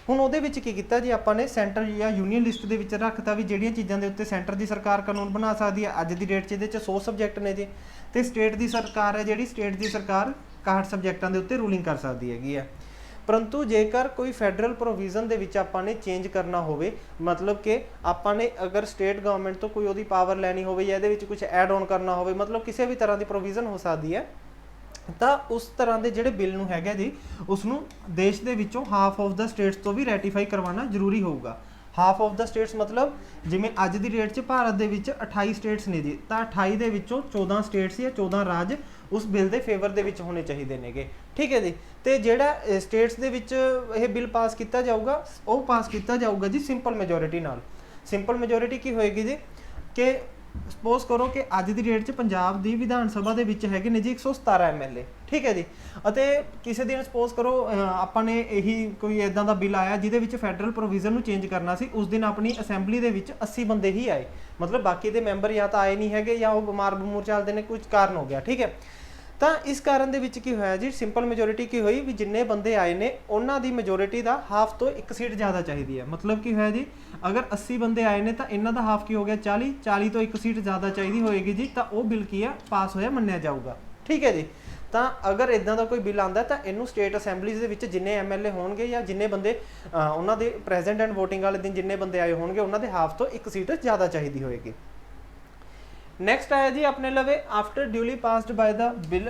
ਹੁਣ ਉਹਦੇ ਵਿੱਚ ਕੀ ਕੀਤਾ ਜੀ ਆਪਾਂ ਨੇ ਸੈਂਟਰ ਜਾਂ ਯੂਨੀਅਨ ਲਿਸਟ ਦੇ ਵਿੱਚ ਰੱਖਤਾ ਵੀ ਜਿਹੜੀਆਂ ਚੀਜ਼ਾਂ ਦੇ ਉੱਤੇ ਸੈਂਟਰ ਦੀ ਸਰਕਾਰ ਕਾਨੂੰਨ ਬਣਾ ਸਕਦੀ ਹੈ। ਅੱਜ ਦੀ ਡੇਟ 'ਚ ਇਹਦੇ 'ਚ 100 ਸਬਜੈਕਟ ਨੇ ਜੀ। ਤੇ ਸਟੇਟ ਦੀ ਸਰਕਾਰ ਹੈ ਜਿਹੜੀ, ਸਟੇਟ ਦੀ ਸਰਕਾਰ 61 ਸਬਜੈਕਟਾਂ ਦੇ ਉੱਤੇ ਰੂਲਿੰਗ ਕਰ ਸਕਦੀ ਹੈਗੀ ਹੈ। ਪਰੰਤੂ ਜੇਕਰ ਕੋਈ ਫੈਡਰਲ ਪ੍ਰੋਵੀਜ਼ਨ ਦੇ ਵਿੱਚ ਆਪਾਂ ਨੇ ਚੇਂਜ ਕਰਨਾ ਹੋਵੇ, ਮਤਲਬ ਕਿ ਆਪਾਂ ਨੇ ਅਗਰ ਸਟੇਟ ਗਵਰਨਮੈਂਟ ਤੋਂ ਕੋਈ ਉਹਦੀ ਪਾਵਰ ਲੈਣੀ ਹੋਵੇ ਜਾਂ ਇਹਦੇ ਵਿੱਚ ਕੁਝ ਐਡ ਔਨ ਕਰਨਾ ਹੋਵੇ, ਮਤਲਬ ਕਿਸੇ ਵੀ ਤਰ੍ਹਾਂ ਦੀ ਪ੍ਰੋਵੀਜ਼ਨ ਹੋ ਸਕਦੀ ਹੈ, ਤਾਂ ਉਸ ਤਰ੍ਹਾਂ ਦੇ ਜਿਹੜੇ ਬਿੱਲ ਨੂੰ ਹੈਗਾ ਜੀ ਉਸ ਨੂੰ ਦੇਸ਼ ਦੇ ਵਿੱਚੋਂ ਹਾਫ ਆਫ ਦਾ ਸਟੇਟਸ ਤੋਂ ਵੀ ਰੈਟੀਫਾਈ ਕਰਵਾਉਣਾ ਜ਼ਰੂਰੀ ਹੋਊਗਾ। ਹਾਫ ਆਫ ਦਾ ਸਟੇਟਸ ਮਤਲਬ ਜਿਵੇਂ ਅੱਜ ਦੀ ਡੇਟ 'ਚ ਭਾਰਤ ਦੇ ਵਿੱਚ 28 ਸਟੇਟਸ ਨੇ ਜੀ, ਤਾਂ 28 ਦੇ ਵਿੱਚੋਂ 14 ਸਟੇਟਸ ਜਾਂ 14 ਰਾਜ ਉਸ ਬਿੱਲ ਦੇ ਫੇਵਰ ਦੇ ਵਿੱਚ ਹੋਣੇ ਚਾਹੀਦੇ ਨੇਗੇ, ਠੀਕ ਹੈ ਜੀ। ਤੇ ਜਿਹੜਾ ਸਟੇਟਸ ਦੇ ਵਿੱਚ ਇਹ ਬਿੱਲ ਪਾਸ ਕੀਤਾ ਜਾਊਗਾ ਉਹ ਪਾਸ ਕੀਤਾ ਜਾਊਗਾ ਜੀ ਸਿੰਪਲ ਮੈਜੋਰਿਟੀ ਨਾਲ। ਸਿੰਪਲ ਮੈਜੋਰਿਟੀ ਕੀ ਹੋਏਗੀ ਜੀ ਕਿ ਸਪੋਜ਼ ਕਰੋ ਕਿ ਅੱਜ ਦੀ ਡੇਟ 'ਚ ਪੰਜਾਬ ਦੀ ਵਿਧਾਨ ਸਭਾ ਦੇ ਵਿੱਚ ਹੈਗੇ ਨੇ ਜੀ 117 MLA, ਠੀਕ ਹੈ ਜੀ। ਅਤੇ ਕਿਸੇ ਦਿਨ ਸਪੋਜ਼ ਕਰੋ ਆਪਾਂ ਨੇ ਇਹੀ ਕੋਈ ਇਦਾਂ ਦਾ ਬਿੱਲ ਆਇਆ ਜਿਹਦੇ ਵਿੱਚ ਫੈਡਰਲ ਪ੍ਰੋਵੀਜ਼ਨ ਨੂੰ ਚੇਂਜ ਕਰਨਾ ਸੀ, ਉਸ ਦਿਨ ਆਪਣੀ ਅਸੈਂਬਲੀ ਦੇ ਵਿੱਚ 80 ਬੰਦੇ ਹੀ ਆਏ, ਮਤਲਬ ਬਾਕੀ ਦੇ ਮੈਂਬਰ ਜਾਂ ਤਾਂ ਆਏ ਨਹੀਂ ਹੈਗੇ ਜਾਂ ਉਹ ਬਿਮਾਰ ਬਮੂਰ ਚੱਲਦੇ ਨੇ, ਕੁਝ ਕਾਰਨ ਹੋ ਗਿਆ, ਠੀਕ ਹੈ। ਤਾਂ ਇਸ ਕਾਰਨ ਦੇ ਵਿੱਚ ਕੀ ਹੋਇਆ ਜੀ, ਸਿੰਪਲ ਮੈਜੋਰਿਟੀ ਕੀ ਹੋਈ ਵੀ ਜਿੰਨੇ ਬੰਦੇ ਆਏ ਨੇ ਉਹਨਾਂ ਦੀ ਮੈਜੋਰਿਟੀ ਦਾ ਹਾਫ ਤੋਂ 1 ਸੀਟ ਜ਼ਿਆਦਾ ਚਾਹੀਦੀ ਹੈ। ਮਤਲਬ ਕੀ ਹੋਇਆ ਜੀ, ਅਗਰ 80 ਬੰਦੇ ਆਏ ਨੇ ਤਾਂ ਇਹਨਾਂ ਦਾ ਹਾਫ ਕੀ ਹੋ ਗਿਆ 40, 40 ਤੋਂ 1 ਸੀਟ ਜ਼ਿਆਦਾ ਚਾਹੀਦੀ ਹੋਏਗੀ ਜੀ, ਤਾਂ ਉਹ ਬਿੱਲ ਕੀ ਆ ਪਾਸ ਹੋਇਆ ਮੰਨਿਆ ਜਾਊਗਾ, ਠੀਕ ਹੈ ਜੀ। ਤਾਂ ਅਗਰ ਇਦਾਂ ਦਾ ਕੋਈ ਬਿੱਲ ਆਉਂਦਾ ਤਾਂ ਇਹਨੂੰ ਸਟੇਟ ਅਸੈਂਬਲੀਜ਼ ਦੇ ਵਿੱਚ ਜਿੰਨੇ MLA ਹੋਣਗੇ ਜਾਂ ਜਿੰਨੇ ਬੰਦੇ ਉਹਨਾਂ ਦੇ ਪ੍ਰੈਜ਼ੈਂਟ ਐਂਡ ਵੋਟਿੰਗ ਵਾਲੇ ਦਿਨ ਜਿੰਨੇ ਬੰਦੇ ਆਏ ਹੋਣਗੇ ਉਹਨਾਂ ਦੇ ਹਾਫ ਤੋਂ 1 ਸੀਟ ਜ਼ਿਆਦਾ ਚਾਹੀਦੀ ਹੋਏਗੀ। ਨੈਕਸਟ ਆਇਆ ਜੀ ਆਪਣੇ ਲਵੇ after ਡਿਊਲੀ passed ਬਾय the bill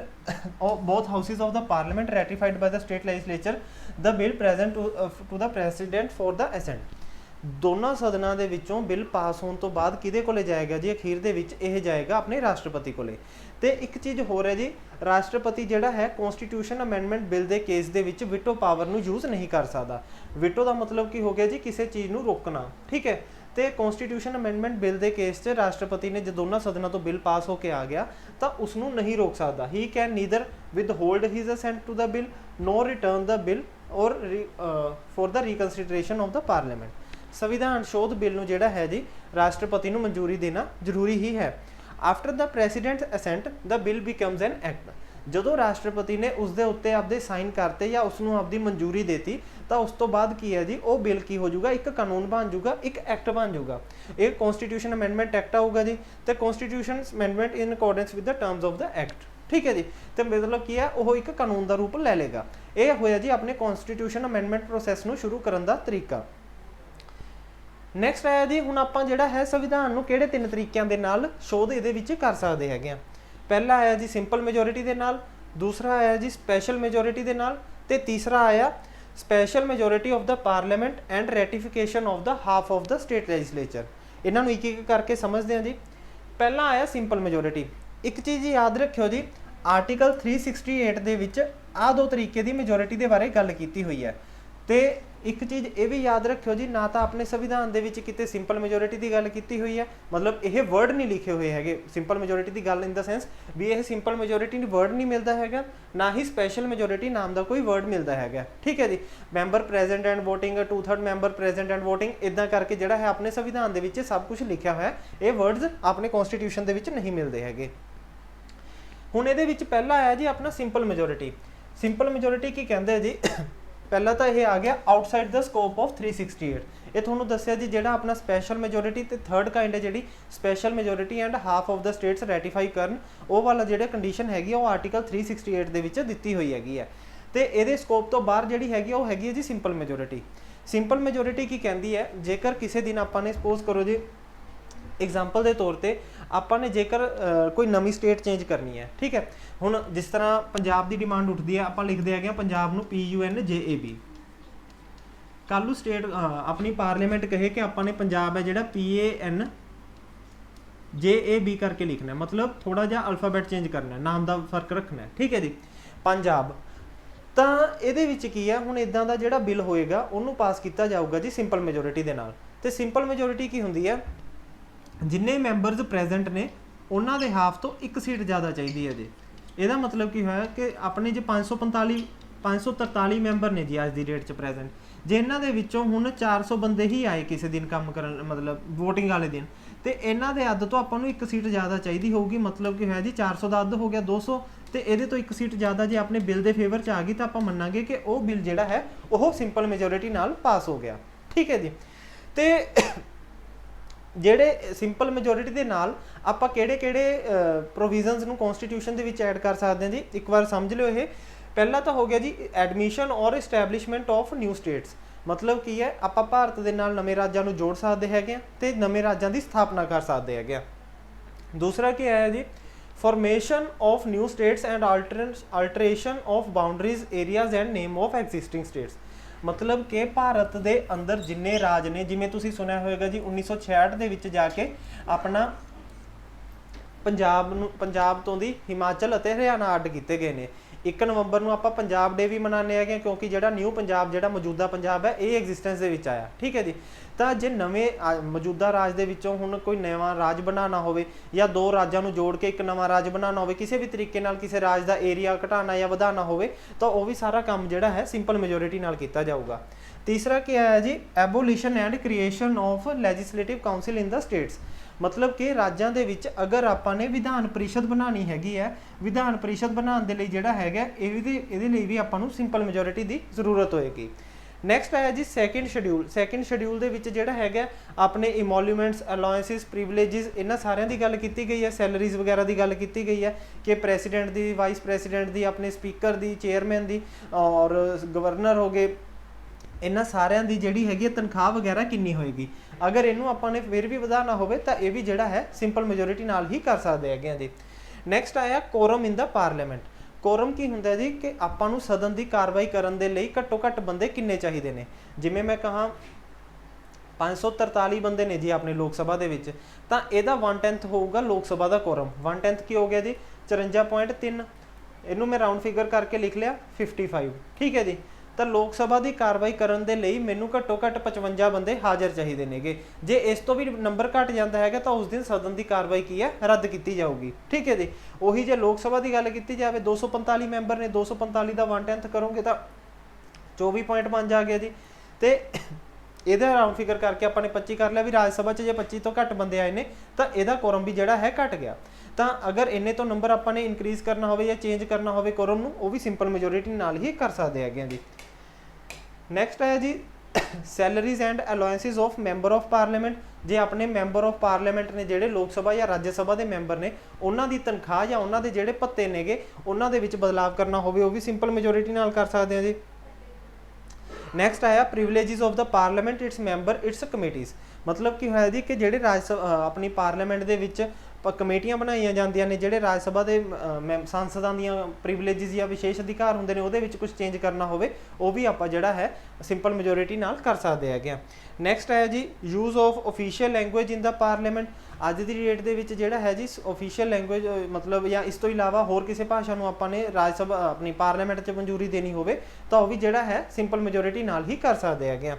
both houses of the parliament ratified by the state legislature the bill present to the president for the assent। ਦੋਨਾਂ ਸਦਨਾਂ ਦੇ ਵਿੱਚੋਂ ਬਿੱਲ ਪਾਸ ਹੋਣ ਤੋਂ ਬਾਅਦ ਕਿਹਦੇ ਕੋਲੇ ਜਾਏਗਾ ਜੀ, ਅਖੀਰ ਦੇ ਵਿੱਚ ਇਹ ਜਾਏਗਾ ਆਪਣੇ ਰਾਸ਼ਟਰਪਤੀ ਕੋਲੇ। ਤੇ ਇੱਕ ਚੀਜ਼ ਹੋਰ ਹੈ ਜੀ, ਰਾਸ਼ਟਰਪਤੀ ਜਿਹੜਾ ਹੈ ਕਨਸਟੀਟਿਊਸ਼ਨ ਅਮੈਂਡਮੈਂਟ ਬਿੱਲ ਦੇ ਕੇਸ ਦੇ ਵਿੱਚ ਵੀਟੋ ਪਾਵਰ ਨੂੰ ਯੂਜ਼ ਨਹੀਂ ਕਰ ਸਕਦਾ। ਵੀਟੋ ਦਾ ਮਤਲਬ ਕੀ ਹੋ ਗਿਆ ਜੀ, ਕਿਸੇ ਚੀਜ਼ ਨੂੰ ਰੋਕਣਾ, ਠੀਕ ਹੈ। ਤੇ ਕਨਸਟੀਟਿਊਸ਼ਨ ਅਮੈਂਡਮੈਂਟ ਬਿੱਲ ਦੇ ਕੇਸ 'ਚ ਰਾਸ਼ਟਰਪਤੀ ਨੇ ਜੇ ਦੋਨਾਂ ਸਦਨਾਂ ਤੋਂ ਬਿੱਲ ਪਾਸ ਹੋ ਕੇ ਆ ਗਿਆ ਤਾਂ ਉਸ ਨੂੰ ਨਹੀਂ ਰੋਕ ਸਕਦਾ। ਹੀ can neither withhold his assent to the bill nor return the bill or for the reconsideration of the parliament। ਸੰਵਿਧਾਨ ਸ਼ੋਧ ਬਿੱਲ ਨੂੰ ਜਿਹੜਾ ਹੈ ਜੀ ਰਾਸ਼ਟਰਪਤੀ ਨੂੰ ਮਨਜ਼ੂਰੀ ਦੇਣਾ ਜ਼ਰੂਰੀ ਹੀ ਹੈ। After the president assent the bill becomes an act. ਜਦੋਂ ਰਾਸ਼ਟਰਪਤੀ ਨੇ ਉਸ ਦੇ ਉੱਤੇ ਆਪਦੇ ਸਾਈਨ ਕਰਤੇ ਜਾਂ ਉਸ ਨੂੰ ਆਪਦੀ ਮਨਜ਼ੂਰੀ ਦੇਤੀ ਤਾਂ ਉਸ ਤੋਂ ਬਾਅਦ ਕੀ ਹੈ ਜੀ, ਉਹ ਬਿੱਲ ਕੀ ਹੋ ਜਾਊਗਾ, ਇੱਕ ਕਾਨੂੰਨ ਬਣ ਜਾਊਗਾ, ਇੱਕ ਐਕਟ ਬਣ ਜਾਊਗਾ। ਇਹ ਕਨਸਟੀਟਿਊਸ਼ਨ ਅਮੈਂਡਮੈਂਟ ਐਕਟ ਆਊਗਾ ਜੀ, ਤੇ constitution amendment in accordance with the terms of the act, ਠੀਕ ਹੈ ਜੀ। ਤੇ ਮਤਲਬ ਕੀ ਹੈ, ਉਹ ਇੱਕ ਕਾਨੂੰਨ ਦਾ ਰੂਪ ਲੈ ਲੇਗਾ। ਇਹ ਹੋਇਆ ਜੀ ਆਪਣੇ ਕਨਸਟੀਟਿਊਸ਼ਨ ਅਮੈਂਡਮੈਂਟ ਪ੍ਰੋਸੈਸ ਨੂੰ ਸ਼ੁਰੂ ਕਰਨ ਦਾ ਤਰੀਕਾ। ਨੈਕਸਟ ਆਇਆ ਜੀ, ਹੁਣ ਆਪਾਂ ਜਿਹੜਾ ਹੈ ਸੰਵਿਧਾਨ ਨੂੰ ਕਿਹੜੇ 3 ਤਰੀਕਿਆਂ ਦੇ ਨਾਲ ਸ਼ੋਧ ਇਹਦੇ ਵਿੱਚ ਕਰ ਸਕਦੇ ਹੈਗੇ ਆ। ਪਹਿਲਾ ਆਇਆ ਜੀ ਸਿੰਪਲ ਮੈਜੋਰਿਟੀ ਦੇ ਨਾਲ, ਦੂਸਰਾ ਆਇਆ ਜੀ ਸਪੈਸ਼ਲ ਮੈਜੋਰਿਟੀ ਦੇ ਨਾਲ, ਤੇ ਤੀਸਰਾ ਆਇਆ special majority of the parliament and ratification of the half of the state legislature. ਇਹਨਾਂ ਨੂੰ ਇੱਕ ਇੱਕ ਕਰਕੇ ਸਮਝਦੇ ਹਾਂ ਜੀ। ਪਹਿਲਾ ਆਇਆ ਸਿੰਪਲ ਮੈਜੋਰਿਟੀ। ਇੱਕ ਚੀਜ਼ ਯਾਦ ਰੱਖਿਓ ਜੀ, ਆਰਟੀਕਲ 368 ਦੇ ਵਿੱਚ ਆਹ 2 ਤਰੀਕੇ ਦੀ ਮੈਜੋਰਿਟੀ ਦੇ ਬਾਰੇ ਗੱਲ ਕੀਤੀ ਹੋਈ ਹੈ। ਤੇ ਇੱਕ ਚੀਜ਼ ਇਹ ਵੀ ਯਾਦ ਰੱਖਿਓ ਜੀ, ਨਾ ਤਾਂ ਆਪਣੇ ਸੰਵਿਧਾਨ ਦੇ ਵਿੱਚ ਕਿਤੇ ਸਿੰਪਲ ਮੈਜੋਰਿਟੀ ਦੀ ਗੱਲ ਕੀਤੀ ਹੋਈ ਹੈ, ਮਤਲਬ ਇਹ ਵਰਡ ਨਹੀਂ ਲਿਖੇ ਹੋਏ ਹੈਗੇ ਸਿੰਪਲ ਮੈਜੋਰਿਟੀ ਦੀ ਗੱਲ ਇਨ ਦਾ ਸੈਂਸ ਵੀ ਇਹ ਸਿੰਪਲ ਮੈਜੋਰਿਟੀ ਨੂੰ ਵਰਡ ਨਹੀਂ ਮਿਲਦਾ ਹੈਗਾ, ਨਾ ਹੀ ਸਪੈਸ਼ਲ ਮੈਜੋਰਿਟੀ ਨਾਮ ਦਾ ਕੋਈ ਵਰਡ ਮਿਲਦਾ ਹੈਗਾ, ਠੀਕ ਹੈ ਜੀ। Member present and voting, 2/3 member present and voting, ਇਦਾਂ ਕਰਕੇ ਜਿਹੜਾ ਹੈ ਆਪਣੇ ਸੰਵਿਧਾਨ ਦੇ ਵਿੱਚ ਸਭ ਕੁਝ ਲਿਖਿਆ ਹੋਇਆ। ਇਹ ਵਰਡਸ ਆਪਣੇ ਕਨਸਟੀਟਿਊਸ਼ਨ ਦੇ ਵਿੱਚ ਨਹੀਂ ਮਿਲਦੇ ਹੈਗੇ। ਹੁਣ ਇਹਦੇ ਵਿੱਚ ਪਹਿਲਾ ਆਇਆ ਜੀ ਆਪਣਾ ਸਿੰਪਲ ਮੈਜੋਰਿਟੀ। ਸਿੰਪਲ ਮੈਜੋਰਿਟੀ ਕੀ ਕਹਿੰਦੇ ਜੀ, ਪਹਿਲਾ ਤਾਂ ਇਹ ਆ ਗਿਆ ਆਊਟਸਾਈਡ ਦਾ ਸਕੋਪ ਆਫ 368। ਇਹ ਤੁਹਾਨੂੰ ਦੱਸਿਆ ਜੀ ਜਿਹੜਾ ਆਪਣਾ ਸਪੈਸ਼ਲ ਮੈਜੋਰਿਟੀ ਤੇ ਥਰਡ ਕਾइंड ਹੈ ਜਿਹੜੀ special majority and half of the states ratify ਕਰਨ, ਉਹ ਵਾਲਾ ਜਿਹੜਾ ਕੰਡੀਸ਼ਨ ਹੈਗੀ ਉਹ ਆਰਟੀਕਲ 368 ਦੇ ਵਿੱਚ ਦਿੱਤੀ ਹੋਈ ਹੈਗੀ ਹੈ। ਤੇ ਇਹਦੇ ਸਕੋਪ ਤੋਂ ਬਾਹਰ ਜਿਹੜੀ ਹੈਗੀ ਉਹ ਹੈਗੀ ਹੈ ਜੀ ਸਿੰਪਲ ਮੈਜੋਰਿਟੀ। ਸਿੰਪਲ ਮੈਜੋਰਿਟੀ ਕੀ ਕਹਿੰਦੀ ਹੈ, ਜੇਕਰ ਕਿਸੇ ਦਿਨ ਆਪਾਂ ਨੇ ਸਪੋਜ਼ ਕਰੋ ਜੀ एग्जाम्पल के तौर पर आपने जेकर कोई नवी स्टेट चेंज करनी है, ठीक है, हुण जिस तरह पंजाब की डिमांड उठती है, आप लिखते हैं पंजाब नूं PUNJAB। कल स्टेट अपनी पार्लीमेंट कहे कि आपने पंजाब है जिहड़ा PANJAB करके लिखना है, मतलब थोड़ा जिहा अल्फाबैट चेंज करना है, नाम का फर्क रखना है, ठीक है जी। पंजाब तो ये की है, हुण इदां दा जिहड़ा बिल होएगा उन्होंने पास किया जाऊगा जी सिंपल मेजोरिटी दे नाल। ते सिंपल मेजोरिटी की हुंदी है, जिन्ने मैंबरस प्रेजेंट ने उन्हां दे हाफ तो एक सीट ज़्यादा चाहिए है जी। ਇਹਦਾ मतलब की होया कि अपने जो 543 मैंबर ने जी अज की डेट च प्रेजेंट, जे इन्हां दे विचों हुण 400 बंदे ही आए किसी दिन काम करन, मतलब वोटिंग वाले दिन, तो इन्हां दे अद्ध तो आपां नूं एक सीट ज़्यादा चाहिए होगी, मतलब कि है जी 400 का अद्ध हो गया 200, तो ये तो एक सीट ज़्यादा जे अपने बिल के फेवर च आ गई तो आप मनांगे कि वह बिल जिहड़ा है वह सिंपल मेजोरिटी नाल पास हो गया, ठीक है जी। तो ਜਿਹੜੇ ਸਿੰਪਲ ਮੈਜੋਰਿਟੀ ਦੇ ਨਾਲ ਆਪਾਂ ਕਿਹੜੇ ਪ੍ਰੋਵੀਜ਼ਨਸ ਨੂੰ ਕਨਸਟੀਟਿਊਸ਼ਨ ਦੇ ਵਿੱਚ ਐਡ ਕਰ ਸਕਦੇ ਹਾਂ ਜੀ, ਇੱਕ ਵਾਰ ਸਮਝ ਲਿਓ। ਇਹ ਪਹਿਲਾ ਤਾਂ ਹੋ ਗਿਆ ਜੀ ਐਡਮਿਸ਼ਨ ਔਰ ਇਸਟੈਬਲਿਸ਼ਮੈਂਟ ਆਫ ਨਿਊ ਸਟੇਟਸ, ਮਤਲਬ ਕੀ ਹੈ ਆਪਾਂ ਭਾਰਤ ਦੇ ਨਾਲ ਨਵੇਂ ਰਾਜਾਂ ਨੂੰ ਜੋੜ ਸਕਦੇ ਹੈਗੇ ਆ ਤੇ ਨਵੇਂ ਰਾਜਾਂ ਦੀ ਸਥਾਪਨਾ ਕਰ ਸਕਦੇ ਹੈਗੇ ਆ। ਦੂਸਰਾ ਕੀ ਹੈ ਜੀ formation of new states and alteration of boundaries areas and name of existing states, मतलब कि भारत के अंदर जिन्ने राज ने, जिमें तुसीं सुनिया होएगा जी 1966 ਦੇ ਵਿੱਚ ਜਾ ਕੇ अपना पंजाब तो दी हिमाचल और हरियाणा अड किए गए हैं। 1 नवंबर ਨੂੰ ਆਪਾਂ पंजाब डे भी मनाने हैं क्योंकि ਜਿਹੜਾ न्यू पंजाब ਜਿਹੜਾ मौजूदा पंजाब है ये एग्जिस्टेंस ਦੇ ਵਿੱਚ आया, ठीक है जी। ਤਾਂ ਜੇ ਨਵੇਂ ਮੌਜੂਦਾ ਰਾਜ ਦੇ ਵਿੱਚੋਂ ਹੁਣ ਕੋਈ ਨਵਾਂ ਰਾਜ ਬਣਾਉਣਾ ਹੋਵੇ ਜਾਂ ਦੋ ਰਾਜਾਂ ਨੂੰ ਜੋੜ ਕੇ ਇੱਕ ਨਵਾਂ ਰਾਜ ਬਣਾਉਣਾ ਹੋਵੇ, ਕਿਸੇ ਵੀ ਤਰੀਕੇ ਨਾਲ ਕਿਸੇ ਰਾਜ ਦਾ ਏਰੀਆ ਘਟਾਉਣਾ ਜਾਂ ਵਧਾਉਣਾ ਹੋਵੇ ਤਾਂ ਉਹ ਵੀ ਸਾਰਾ ਕੰਮ ਜਿਹੜਾ ਹੈ ਸਿੰਪਲ ਮੈਜੋਰਿਟੀ ਨਾਲ ਕੀਤਾ ਜਾਊਗਾ। ਤੀਸਰਾ ਕੀ ਹੈ ਜੀ abolition and creation of legislative council in the states, मतलब कि राज्यों के विच अगर आपने विधान परिषद बनानी हैगी है, विधान परिषद बनाने के लिए जिहड़ा हैगा इहदे लई भी आपां नूं सिंपल मेजोरिटी की जरूरत होएगी। नैक्सट है जी सैकेंड शेड्यूल। सैकेंड शेड्यूल दे विच जिहड़ा हैगा अपने इमोल्यूमेंट्स अलाउंसेस प्रिविलेजिज इन्हां सारियां दी गल कीती गई है, सैलरीज वगैरह की गल कीती गई है कि प्रेसिडेंट की, वाइस प्रेसिडेंट की, अपने स्पीकर की, चेयरमैन की और गवर्नर हो गए, इन्हां सारियां दी जिहड़ी हैगी तनख्वाह वगैरह किन्नी होएगी। अगर इनू आपने फिर भी वधाना होवे तां ये भी जिहड़ा है सिंपल मेजोरिटी नाल ही कर सकते हैं जी। नैक्सट आया quorum in the parliament. Quorum की हुंदा है जी कि आपां नूं सदन की कार्रवाई करन दे लई घट्टो घट्ट बंदे किन्ने चाहिए ने, जिवें मैं कहा 543 बंदे ने जी अपने लोक सभा दे विच, तां इहदा 1/10 होऊगा लोक सभा का कोरम। 1/10 की हो गया जी 54.3, इनू मैं राउंड फिगर करके लिख लिया 55, ठीक है जी। तो लोक सभा की कार्रवाई करने के लिए मैनू घट्टो घट्ट 55 बंदे हाज़र चाहिए नेगे। जे इस तो भी नंबर घट जाता है तो उस दिन सदन की कार्रवाई की है रद्द की जाऊगी, ठीक है जी। उही जे लोक सभा की गल की जाए 245 मैंबर ने, 245 का 1/10 करोगे तो 24.5 आ गया जी। तो ਇਹਦਾ ਰਾउंड फिगर करके अपने 25 कर लिया भी राज सभा जो 25 तो घट बंदे आए ने तो यदा कोरम भी जोड़ा है घट गया। तो अगर इन्ने तो नंबर अपने इनक्रीज़ करना हो या चेंज करना हो कोरम नूं, वो भी सिंपल मेजोरिटी नाल ही कर सकते हैं जी। नैक्सट है जी salaries and allowances of member of parliament. जे अपने मैंबर ऑफ पार्लीमेंट ने जिहड़े लोक सभा या राज्य सभा के मैंबर ने उन्हां दी तनख्वाह या उन्हां दे जिहड़े भत्ते नेगे उन्हां दे विच बदलाव करना होवे वो भी सिंपल मेजोरिटी नाल कर सकते हैं जी। नैक्सट आया privileges of the parliament its member its committees. मतलब कि है जी कि जिहड़े अपनी पार्लीमेंट दे विच कमेटियां बनाई जांदियां ने, जिहड़े राज सभा के सांसदां दीयां प्रिविलेजिज या विशेष अधिकार हुंदे ने उहदे विच कुछ चेंज करना होवे वो भी आपां जिहड़ा है सिंपल मेजोरिटी नाल कर सकते हैं। नैक्सट है जी use of official language in the parliament. अज की डेट दे विच जिहड़ा है जी ऑफिशियल लैंगुएज मतलब या इस तो इलावा होर किसी भाषा नूं आपां ने राज सभा अपनी पार्लीमेंट च मंजूरी देनी होवे तो वह भी जिहड़ा है सिंपल मेजोरिटी नाल ही कर सकते हैं।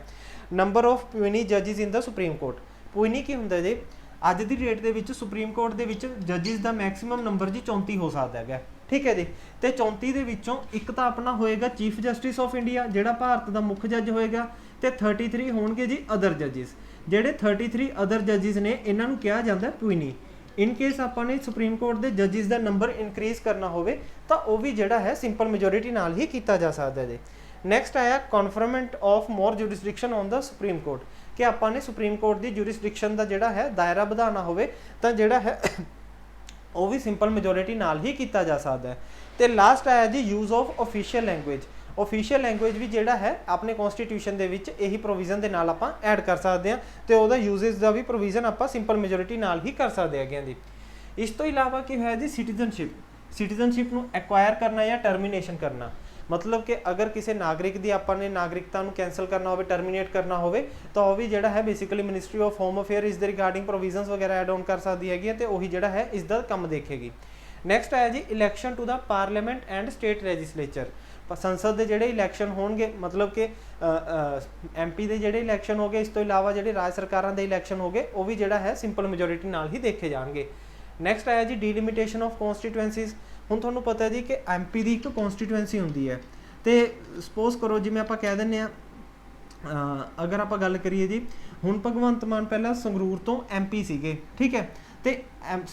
नंबर ऑफ पुइनी जजिज in the supreme court. Puisne की हुंदा जी अज की डेट के विच सुप्रीम कोर्ट के विच जजिज का मैक्सीमम नंबर जी 34 हो सकता है, ठीक है जी। तो 34 के विचों एक तो अपना होएगा चीफ जस्टिस ऑफ इंडिया जिहड़ा भारत का मुख्य जज होएगा, तो 33 होणगे जी अदर जजिस। जिहड़े 33 अदर जजिस ने इन्हां नूं कहा जाता है पुइनी। इन केस आपने सुप्रीम कोर्ट के जजिस का नंबर इनक्रीज़ करना होवे तो वह भी जिहड़ा है सिंपल मेजोरिटी नाल ही किया जा सकता है जी। ਨੈਕਸਟ ਆਇਆ conferment of more jurisdiction on the supreme court, ਕਿ ਆਪਾਂ ਨੇ ਸੁਪਰੀਮ ਕੋਰਟ ਦੀ ਜੁਰਿਸਡਿਕਸ਼ਨ ਦਾ ਜਿਹੜਾ ਹੈ ਦਾਇਰਾ ਵਧਾਉਣਾ ਹੋਵੇ ਤਾਂ ਜਿਹੜਾ ਹੈ ਉਹ ਵੀ ਸਿੰਪਲ ਮੈਜੋਰਿਟੀ ਨਾਲ ਹੀ ਕੀਤਾ ਜਾ ਸਕਦਾ ਹੈ। ਤੇ ਲਾਸਟ ਆਇਆ ਜੀ use of official language. Official language ਵੀ ਜਿਹੜਾ ਹੈ ਆਪਣੇ ਕਨਸਟੀਟਿਊਸ਼ਨ ਦੇ ਵਿੱਚ ਇਹੀ ਪ੍ਰੋਵੀਜ਼ਨ ਦੇ ਨਾਲ ਆਪਾਂ ਐਡ ਕਰ ਸਕਦੇ ਹਾਂ ਤੇ ਉਹਦਾ ਯੂਜ਼ੇਜ ਦਾ ਵੀ ਪ੍ਰੋਵੀਜ਼ਨ ਆਪਾਂ ਸਿੰਪਲ ਮੈਜੋਰਿਟੀ ਨਾਲ ਹੀ ਕਰ ਸਕਦੇ ਹੈਗੇ ਜੀ। ਇਸ ਤੋਂ ਇਲਾਵਾ ਕੀ ਹੋਇਆ ਜੀ ਸਿਟੀਜ਼ਨਸ਼ਿਪ ਨੂੰ ਐਕਵਾਇਰ ਕਰਨਾ ਜਾਂ ਟਰਮੀਨੇਸ਼ਨ ਕਰਨਾ, मतलब कि अगर किसी नागरिक की आपने नागरिकता कैंसल करना हो, टर्मीनेट करना हो तो वह भी जोड़ा है basically ministry of home affair इस दे रिगार्डिंग प्रोविजनस वगैरह एड ऑन कर सकती हैगी तो वही जोड़ा है इसका काम देखेगी। नैक्सट आया जी election to the parliament and state legislature. संसद के जोड़े इलैक्शन होंगे, मतलब कि MP के जोड़े इलैक्शन हो गए, इस तो इलावा जो राज सरकारों के इलैक्शन हो गए वह भी जोड़ा है सिंपल मेजोरिटी नाल ही देखे जाएंगे। नैक्सट आया जी डीलिमिटेशन ऑफ कॉन्स्टिट्यूएंसीज। हुण तुहानूं पता है जी कि MP की एक कॉन्स्टिट्यूएंसी होंदी है तो सपोज करो जिवें आपां कह दिंदे आ अगर आपां गल करिए जी हुण भगवंत मान पहला संगरूर तो MP सीगे, ठीक है, तो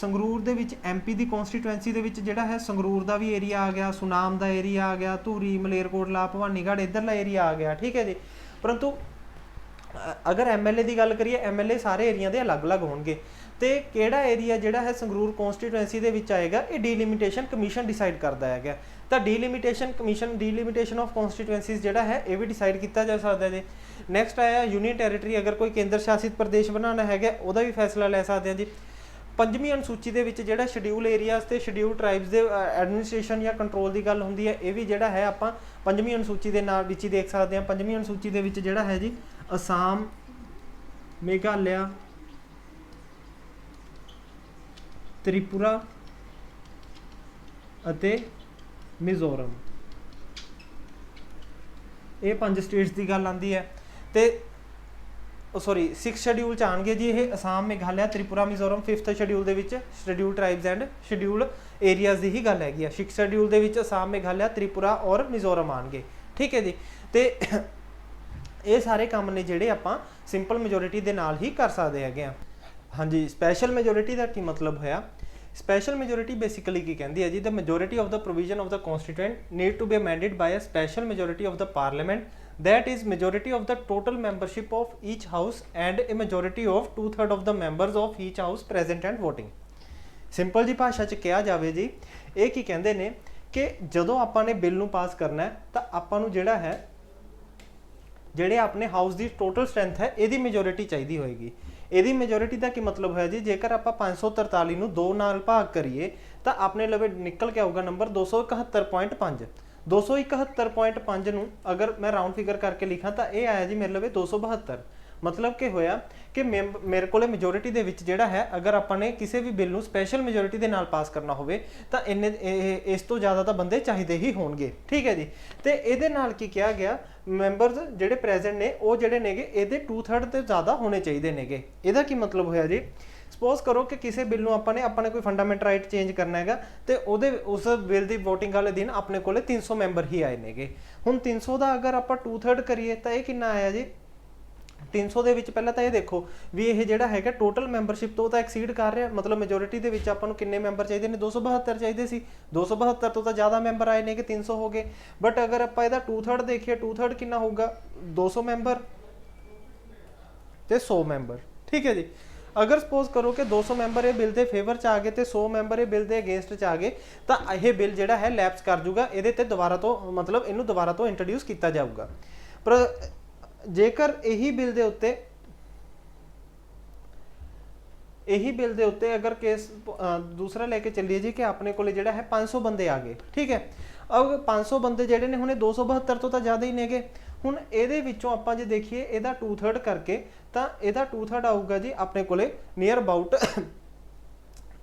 संगरूर दे विच MP की कॉन्स्टिट्यूएंसी दे विच जिहड़ा है संगरूर का भी एरिया आ गया, सुनाम का एरिया आ गया, धूरी मलेरकोटला भवानीगढ़ इधरला एरिया आ गया, ठीक है जी। परंतु अगर MLA की गल करिए MLA सारे एरिया के अलग अलग होंगे तो किहड़ा एरिया जिहड़ा है संगरूर कॉन्स्टिट्यूएंसी दे विच आएगा ये डीलिमिटेशन कमीशन डिसाइड करता है। तो डीलिमिटेशन ऑफ कॉन्स्टिट्यूएंसीज जिहड़ा है ये भी डिसाइड किया जा सकता है। नैक्सट आया यूनियन टैरेटरी, अगर कोई केंद्र शासित प्रदेश बनाना है उहदा भी फैसला लै सकते हैं जी। पंजवीं अनुसूची दे विच जिहड़ा शेड्यूल एरियाज ते शेड्यूल ट्राइब्स दे एडमिनिस्ट्रेशन या कंट्रोल की गल हुंदी है, ये भी जिहड़ा है आपां पंजवीं अनुसूची दे नाल विच ही देख सकते हैं। पंजवीं अनुसूची दे विच जिहड़ा है जी असम, मेघालय, त्रिपुरा अते मिजोरम, ये 5 स्टेट्स की गल आती है। तो सॉरी 6 शेड्यूल च आएंगे जी ये Assam, Meghalaya, Tripura, Mizoram. 5th schedule they which schedule tribes and schedule areas की ही गल हैगी। 6th शेड्यूल दे विच असम, मेघालय, त्रिपुरा और मिजोरम आएंगे, ठीक है जी। तो ये सारे काम ने जिहड़े आपां सिंपल मेजोरिटी दे नाल ही कर सकते हैं। हाँ जी, स्पैशल मेजोरिटी का की मतलब होया, स्पैशल मेजोरिटी बेसिकली की कहती है जी the majority of the provision of the constituent need to be amended by a special majority of the parliament that is majority of the total membership of each house and a majority of 2/3 of the members of each house present and voting. Simple जी भाषा च कहा जाए जी ये की कहते हैं कि जदों आपां ने बिल नूं पास करना है तो आपां नूं जिहड़ा है जिहड़े अपने हाउस की टोटल स्ट्रेंथ है यदी मेजोरिटी चाहिए होएगी। यदी मेजोरिटी का की मतलब है जी जेकर आप 543 नूं 2 नाल भाग करिए तो अपने लवे निकल के आऊगा नंबर 271.5। 271.5 नूं अगर मैं राउंड फिगर करके लिखा तो यह आया जी मेरे लवे 272। मतलब कि होया कि मेरे को मेजोरिटी दे विच जिहड़ा है अगर आपने किसी भी बिल नूं स्पैशल मेजोरिटी दे नाल पास करना होवे तो इन्ने इस तो ज़्यादा तो बंदे चाहिए ही होणगे, ठीक है जी। तो ये नाल की कहा गया मैंबर्स जिहड़े प्रेजेंट ने वो जिहड़े नेगे इहदे 2/3 तो ज़्यादा होने चाहिए नेगे। इहदा की मतलब होया जी सपोज करो कि किसी बिल नूं अपने कोई फंडामेंट राइट चेंज करना है तो उस बिल की वोटिंग वाले दिन अपने को 300 मैंबर ही आए नेगे। हुण 300 का अगर आप 2/3 करिए तो यह कितना आया जी 300 ਦੇ ਵਿੱਚ ਪਹਿਲਾਂ ਤਾਂ ਇਹ ਦੇਖੋ ਵੀ ਇਹ ਜਿਹੜਾ ਹੈਗਾ ਟੋਟਲ ਮੈਂਬਰਸ਼ਿਪ ਤੋਂ ਤਾਂ ਐਕਸੀਡ ਕਰ ਰਿਹਾ, ਮਤਲਬ ਮੈਜੋਰਿਟੀ ਦੇ ਵਿੱਚ ਆਪਾਂ ਨੂੰ ਕਿੰਨੇ ਮੈਂਬਰ ਚਾਹੀਦੇ ਨੇ 272 ਚਾਹੀਦੇ ਸੀ, 272 ਤੋਂ ਤਾਂ ਜ਼ਿਆਦਾ ਮੈਂਬਰ ਆਏ ਨੇ ਕਿ 300 ਹੋ ਗਏ। ਬਟ ਅਗਰ ਆਪਾਂ ਇਹਦਾ 2/3 ਦੇਖੀਏ 2/3 ਕਿੰਨਾ ਹੋਊਗਾ 200 ਮੈਂਬਰ ਤੇ 100 ਮੈਂਬਰ, ਠੀਕ ਹੈ ਜੀ। अगर सपोज करो कि 200 मैंबर ये बिल के फेवर च आ गए तो 100 मैंबर ये बिल के अगेंस्ट च आ गए तो यह बिल जोड़ा है लैप्स कर जूगा, ये दोबारा तो मतलब इनू दोबारा तो इंट्रोड्यूस किया जाऊगा। पर जेकर यही बिल के उत्ते अगर केस दूसरा लेके चलिए जी कि अपने को जोड़ा है 500 बंदे आ गए, ठीक है। अब 500 बंदे जोड़े ने हुणे 272 तो ज़्यादा ही नेगे। हुण इहदे विचों आपां जे देखिए इहदा 2/3 करके तो इहदा 2/3 आऊगा जी अपने कोले नियर अबाउट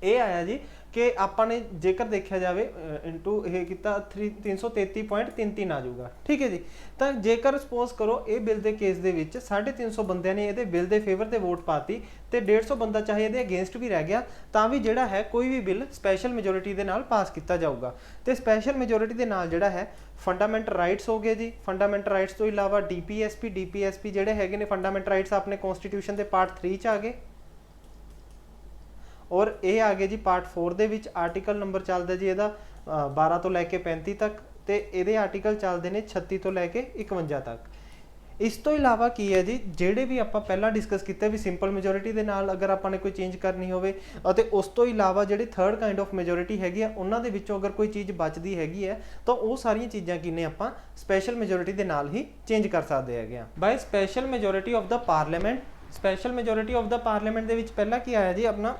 ये आया जी कि आपने जेकर देखा जाए इंटू ये किता 333.33 आ जाऊगा, ठीक है जी। तो जेकर सपोज करो ये बिल के केस के 350 बंदे ने ये बिल के फेवर से वोट पाती तो 150 बंदा चाहे ये अगेंस्ट भी रह गया तो भी जोड़ा है कोई भी बिल स्पैशल मेजोरिटी के नाल पास किया जाऊगा। तो स्पैशल मेजोरिटी के नाल जोड़ा है फंडामेंटल राइट्स हो गए जी। फंडामेंटल राइट्स तो इलावा DPSP जोड़े है फंडामेंटल राइट्स अपने कॉन्स्टिट्यूशन के पार्ट 3 च आ गए और ये आ गए जी पार्ट 4 दे विच आर्टिकल नंबर चलता जी ਇਹਦਾ 12 ਤੋਂ ਲੈ ਕੇ 35 तक ਤੇ ਇਹਦੇ ਆਰਟੀਕਲ ਚੱਲਦੇ ਨੇ 36 ਤੋਂ ਲੈ ਕੇ 51 ਤੱਕ। ਇਸ ਤੋਂ ਇਲਾਵਾ ਕੀ ਹੈ ਜੀ, ਜਿਹੜੇ ਵੀ ਆਪਾਂ ਪਹਿਲਾਂ ਡਿਸਕਸ ਕੀਤੇ ਵੀ ਸਿੰਪਲ ਮੈਜੋਰਿਟੀ ਦੇ ਨਾਲ ਅਗਰ ਆਪਾਂ ਨੇ ਕੋਈ ਚੇਂਜ ਕਰਨੀ ਹੋਵੇ, ਅਤੇ ਉਸ ਤੋਂ ਇਲਾਵਾ ਜਿਹੜੀ ਥਰਡ ਕਾਈਂਡ ਆਫ ਮੈਜੋਰਿਟੀ ਹੈਗੀ ਆ ਉਹਨਾਂ ਦੇ ਵਿੱਚੋਂ ਅਗਰ ਕੋਈ ਚੀਜ਼ ਬਚਦੀ ਹੈਗੀ ਹੈ ਤਾਂ ਉਹ ਸਾਰੀਆਂ ਚੀਜ਼ਾਂ ਕੀ ਨੇ ਆਪਾਂ ਸਪੈਸ਼ਲ ਮੈਜੋਰਿਟੀ ਦੇ ਨਾਲ ਹੀ ਚੇਂਜ ਕਰ ਸਕਦੇ ਹੈਗੇ ਆ। By special majority of the parliament, special majority of the parliament ਦੇ ਵਿੱਚ ਪਹਿਲਾਂ ਕੀ ਆਇਆ ਜੀ ਆਪਣਾ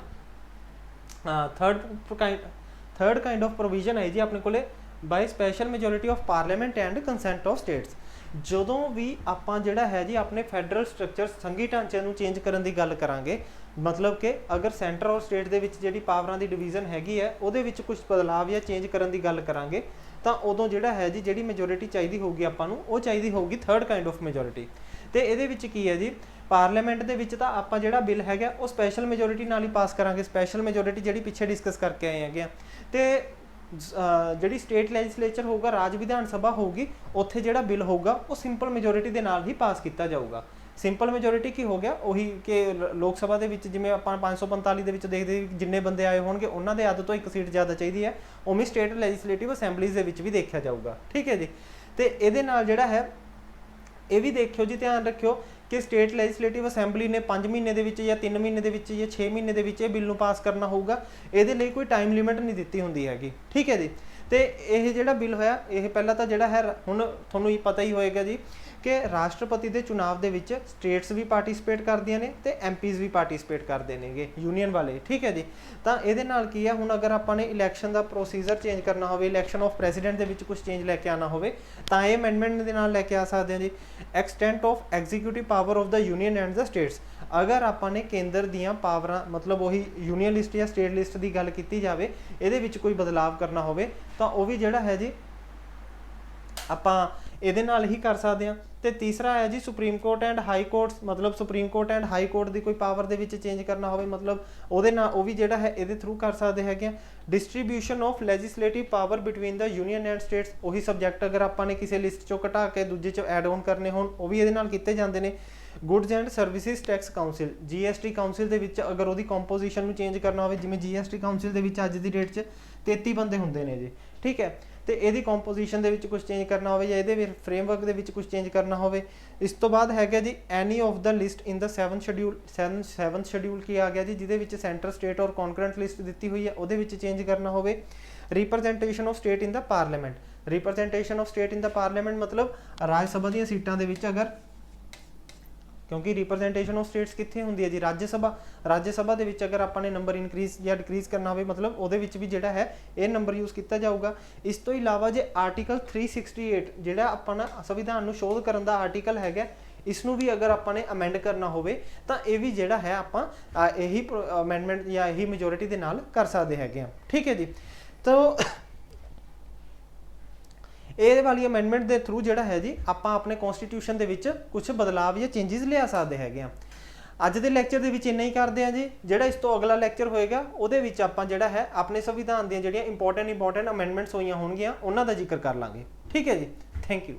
ਥਰਡ ਕਾਈਂਡ ਆਫ ਪ੍ਰੋਵੀਜ਼ਨ ਹੈ ਜੀ ਆਪਣੇ ਕੋਲੇ by special majority of parliament and consent of states. ਜਦੋਂ ਵੀ ਆਪਾਂ ਜਿਹੜਾ ਹੈ ਜੀ ਆਪਣੇ ਫੈਡਰਲ ਸਟਰਕਚਰ ਸੰਘੀ ਢਾਂਚੇ ਨੂੰ ਚੇਂਜ ਕਰਨ ਦੀ ਗੱਲ ਕਰਾਂਗੇ, ਮਤਲਬ ਕਿ ਅਗਰ ਸੈਂਟਰ ਔਰ ਸਟੇਟ ਦੇ ਵਿੱਚ ਜਿਹੜੀ ਪਾਵਰਾਂ ਦੀ ਡਿਵੀਜ਼ਨ ਹੈਗੀ ਹੈ ਉਹਦੇ ਵਿੱਚ ਕੁਝ ਬਦਲਾਵ ਜਾਂ ਚੇਂਜ ਕਰਨ ਦੀ ਗੱਲ ਕਰਾਂਗੇ, ਤਾਂ ਉਦੋਂ ਜਿਹੜਾ ਹੈ ਜੀ ਜਿਹੜੀ ਮੈਜੋਰਿਟੀ ਚਾਹੀਦੀ ਹੋਊਗੀ ਆਪਾਂ ਨੂੰ, ਉਹ ਚਾਹੀਦੀ ਹੋਊਗੀ ਥਰਡ ਕਾਈਂਡ ਆਫ ਮੈਜੋਰਿਟੀ। ਤੇ ਇਹਦੇ ਵਿੱਚ ਕੀ ਹੈ ਜੀ, ਪਾਰਲੀਮੈਂਟ ਦੇ ਵਿੱਚ ਤਾਂ ਆਪਾਂ ਜਿਹੜਾ ਬਿੱਲ ਹੈਗਾ ਉਹ ਸਪੈਸ਼ਲ ਮੈਜੋਰਿਟੀ ਨਾਲ ਹੀ ਪਾਸ ਕਰਾਂਗੇ। ਸਪੈਸ਼ਲ ਮੈਜੋਰਿਟੀ ਜਿਹੜੀ ਪਿੱਛੇ ਡਿਸਕਸ ਕਰਕੇ ਆਏ ਹੈਗੇ ਆ। ਤੇ ਜਿਹੜੀ ਸਟੇਟ ਲੈਜਿਸਲੇਚਰ ਹੋਊਗਾ, ਰਾਜ ਵਿਧਾਨ ਸਭਾ ਹੋਊਗੀ, ਉੱਥੇ ਜਿਹੜਾ ਬਿੱਲ ਹੋਊਗਾ ਉਹ ਸਿੰਪਲ ਮੈਜੋਰਿਟੀ ਦੇ ਨਾਲ ਹੀ ਪਾਸ ਕੀਤਾ ਜਾਊਗਾ। ਸਿੰਪਲ ਮੈਜੋਰਿਟੀ ਕੀ ਹੋ ਗਿਆ, ਉਹੀ ਕਿ ਲੋਕ ਸਭਾ ਦੇ ਵਿੱਚ ਜਿਵੇਂ ਆਪਾਂ 545 ਦੇ ਵਿੱਚ ਦੇਖਦੇ ਜਿੰਨੇ ਬੰਦੇ ਆਏ ਹੋਣਗੇ ਉਹਨਾਂ ਦੇ ਅੱਧ ਤੋਂ ਇੱਕ ਸੀਟ ਜ਼ਿਆਦਾ ਚਾਹੀਦੀ ਹੈ, ਉਵੇਂ ਸਟੇਟ ਲੈਜਿਸਲੇਟਿਵ ਅਸੈਂਬਲੀਜ਼ ਦੇ ਵਿੱਚ ਵੀ ਦੇਖਿਆ ਜਾਊਗਾ। ਠੀਕ ਹੈ ਜੀ। ਤੇ ਇਹਦੇ ਨਾਲ ਜਿਹੜਾ ਹੈ ਇਹ ਵੀ ਦੇਖਿਓ ਜੀ, ਧਿਆਨ ਰੱਖਿਓ ਕਿ ਸਟੇਟ ਲੈਜਿਸਲੇਟਿਵ ਅਸੈਂਬਲੀ ਨੇ 5 ਮਹੀਨੇ ਦੇ ਵਿੱਚ ਜਾਂ 3 ਮਹੀਨੇ ਦੇ ਵਿੱਚ ਜਾਂ 6 ਮਹੀਨੇ ਦੇ ਵਿੱਚ ਇਹ ਬਿੱਲ ਨੂੰ ਪਾਸ ਕਰਨਾ ਹੋਊਗਾ। ਇਹਦੇ ਲਈ ਕੋਈ ਟਾਈਮ ਲਿਮਿਟ ਨਹੀਂ ਦਿੱਤੀ ਹੁੰਦੀ ਹੈਗੀ। ਠੀਕ ਹੈ ਜੀ। ਤੇ ਇਹ ਜਿਹੜਾ ਬਿੱਲ ਹੋਇਆ, ਇਹ ਪਹਿਲਾਂ ਤਾਂ ਜਿਹੜਾ ਹੈ ਹੁਣ ਤੁਹਾਨੂੰ ਪਤਾ ਹੀ ਹੋਏਗਾ ਜੀ ਕਿ ਰਾਸ਼ਟਰਪਤੀ ਦੇ ਚੁਣਾਵ ਦੇ ਵਿੱਚ ਸਟੇਟਸ ਵੀ ਪਾਰਟਿਸਿਪੇਟ ਕਰਦੀਆਂ ਨੇ ਤੇ ਐਮਪੀਜ਼ ਵੀ ਪਾਰਟਿਸਿਪੇਟ ਕਰਦੇ ਨੇਗੇ, ਯੂਨੀਅਨ ਵਾਲੇ। ਠੀਕ ਹੈ ਜੀ। ਤਾਂ ਇਹਦੇ ਨਾਲ ਕੀ ਹੈ, ਹੁਣ ਅਗਰ ਆਪਾਂ ਨੇ ਇਲੈਕਸ਼ਨ ਦਾ ਪ੍ਰੋਸੀਜਰ ਚੇਂਜ ਕਰਨਾ ਹੋਵੇ, ਇਲੈਕਸ਼ਨ ਆਫ ਪ੍ਰੈਜ਼ੀਡੈਂਟ ਦੇ ਵਿੱਚ ਕੁਝ ਚੇਂਜ ਲੈ ਕੇ ਆਉਣਾ ਹੋਵੇ, ਤਾਂ ਇਹ ਅਮੈਂਡਮੈਂਟ ਦੇ ਨਾਲ ਲੈ ਕੇ ਆ ਸਕਦੇ ਹਾਂ ਜੀ। Extent of executive power of the union and the states, ਅਗਰ ਆਪਾਂ ਨੇ ਕੇਂਦਰ ਦੀਆਂ ਪਾਵਰਾਂ, ਮਤਲਬ ਉਹੀ ਯੂਨੀਅਨ ਲਿਸਟ ਜਾਂ ਸਟੇਟ ਲਿਸਟ ਦੀ ਗੱਲ ਕੀਤੀ ਜਾਵੇ, ਇਹਦੇ ਵਿੱਚ ਕੋਈ ਬਦਲਾਵ ਕਰਨਾ ਹੋਵੇ ਤਾਂ ਉਹ ਵੀ ਜਿਹੜਾ ਹੈ ਜੀ ਆਪਾਂ ਇਹਦੇ ਨਾਲ ਹੀ ਕਰ ਸਕਦੇ ਹਾਂ। ਤੇ ਤੀਸਰਾ ਹੈ ਜੀ supreme court and high courts, ਮਤਲਬ supreme court and high court ਦੀ ਕੋਈ ਪਾਵਰ ਦੇ ਵਿੱਚ ਚੇਂਜ ਕਰਨਾ ਹੋਵੇ, ਮਤਲਬ ਉਹਦੇ ਨਾਲ ਉਹ ਵੀ ਜਿਹੜਾ ਹੈ ਇਹਦੇ ਥਰੂ ਕਰ ਸਕਦੇ ਹੈਗੇ ਆ। Distribution of legislative power between the union and states, ਉਹੀ ਸਬਜੈਕਟ ਅਗਰ ਆਪਾਂ ਨੇ ਕਿਸੇ ਲਿਸਟ ਚੋਂ ਘਟਾ ਕੇ ਦੂਜੇ ਚ ਐਡ ਆਨ ਕਰਨੇ ਹੋਣ, ਉਹ ਵੀ ਇਹਦੇ ਨਾਲ ਕੀਤੇ ਜਾਂਦੇ ਨੇ। Goods and services tax council, GST council ਦੇ ਵਿੱਚ ਅਗਰ ਉਹਦੀ ਕੰਪੋਜੀਸ਼ਨ ਨੂੰ ਚੇਂਜ ਕਰਨਾ ਹੋਵੇ, ਜਿਵੇਂ ਜੀਐਸਟੀ ਕਾਊਂਸਿਲ ਦੇ ਵਿੱਚ ਅੱਜ ਦੀ ਡੇਟ 'ਚ 33 ਬੰਦੇ ਹੁੰਦੇ ਨੇ ਜੀ। ਠੀਕ ਹੈ। ਤੇ ਇਹਦੀ ਕੰਪੋਜੀਸ਼ਨ ਦੇ ਵਿੱਚ ਕੁਝ ਚੇਂਜ ਕਰਨਾ ਹੋਵੇ ਜਾਂ ਇਹਦੇ ਫਰੇਮਵਰਕ ਦੇ ਵਿੱਚ ਕੁਝ ਚੇਂਜ ਕਰਨਾ ਹੋਵੇ। ਇਸ ਤੋਂ ਬਾਅਦ ਹੈਗਾ ਜੀ any of the list in the 7th schedule ਕੀ ਆ ਗਿਆ ਜੀ, ਜਿਹਦੇ ਵਿੱਚ ਸੈਂਟਰ, ਸਟੇਟ ਔਰ ਕੌਨਕਰੈਂਟ ਲਿਸਟ ਦਿੱਤੀ ਹੋਈ ਹੈ, ਉਹਦੇ ਵਿੱਚ ਚੇਂਜ ਕਰਨਾ ਹੋਵੇ। Representation of state in the parliament, representation of state in the parliament ਮਤਲਬ ਰਾਜ ਸਭਾ ਦੀਆਂ ਸੀਟਾਂ ਦੇ ਵਿੱਚ ਅਗਰ, ਕਿਉਂਕਿ ਰਿਪਰਜੈਂਟੇਸ਼ਨ ਆਫ ਸਟੇਟਸ ਕਿੱਥੇ ਹੁੰਦੀ ਹੈ ਜੀ, ਰਾਜ ਸਭਾ ਦੇ ਵਿੱਚ ਅਗਰ ਆਪਾਂ ਨੇ ਨੰਬਰ ਇਨਕਰੀਜ਼ ਜਾਂ ਡਿਕਰੀਜ਼ ਕਰਨਾ ਹੋਵੇ, ਮਤਲਬ ਉਹਦੇ ਵਿੱਚ ਵੀ ਜਿਹੜਾ ਹੈ ਇਹ ਨੰਬਰ ਯੂਜ਼ ਕੀਤਾ ਜਾਊਗਾ। ਇਸ ਤੋਂ ਇਲਾਵਾ ਜੇ ਆਰਟੀਕਲ 368 ਜਿਹੜਾ ਆਪਾਂ ਨਾ ਸੰਵਿਧਾਨ ਨੂੰ ਸ਼ੋਧ ਕਰਨ ਦਾ ਆਰਟੀਕਲ ਹੈਗਾ, ਇਸ ਨੂੰ ਵੀ ਅਗਰ ਆਪਾਂ ਨੇ ਅਮੈਂਡ ਕਰਨਾ ਹੋਵੇ ਤਾਂ ਇਹ ਵੀ ਜਿਹੜਾ ਹੈ ਆਪਾਂ ਇਹੀ ਅਮੈਂਡਮੈਂਟ ਜਾਂ ਇਹੀ ਮੈਜੋਰਿਟੀ ਦੇ ਨਾਲ ਕਰ ਸਕਦੇ ਹੈਗੇ ਆ। ਠੀਕ ਹੈ ਜੀ। ਤਾਂ ਇਹ ਵਾਲੀ ਅਮੈਂਡਮੈਂਟ ਦੇ ਥਰੂ ਜਿਹੜਾ ਹੈ ਜੀ ਆਪਾਂ ਆਪਣੇ ਕਨਸਟੀਟਿਊਸ਼ਨ ਦੇ ਵਿੱਚ ਕੁਝ ਬਦਲਾਵ ਜਾਂ ਚੇਂਜਸ ਲਿਆ ਸਕਦੇ ਹੈਗੇ ਆ। ਅੱਜ ਦੇ ਲੈਕਚਰ ਦੇ ਵਿੱਚ ਇੰਨਾ ਹੀ ਕਰਦੇ ਹਾਂ ਜੀ। ਜਿਹੜਾ ਇਸ ਤੋਂ ਅਗਲਾ ਲੈਕਚਰ ਹੋਏਗਾ ਉਹਦੇ ਵਿੱਚ ਆਪਾਂ ਜਿਹੜਾ ਹੈ ਆਪਣੇ ਸੰਵਿਧਾਨ ਦੀਆਂ ਜਿਹੜੀਆਂ ਇੰਪੋਰਟੈਂਟ ਅਮੈਂਡਮੈਂਟਸ ਹੋਈਆਂ ਹੋਣਗੀਆਂ ਉਹਨਾਂ ਦਾ ਜ਼ਿਕਰ ਕਰ ਲਾਂਗੇ। ਠੀਕ ਹੈ ਜੀ। Thank you.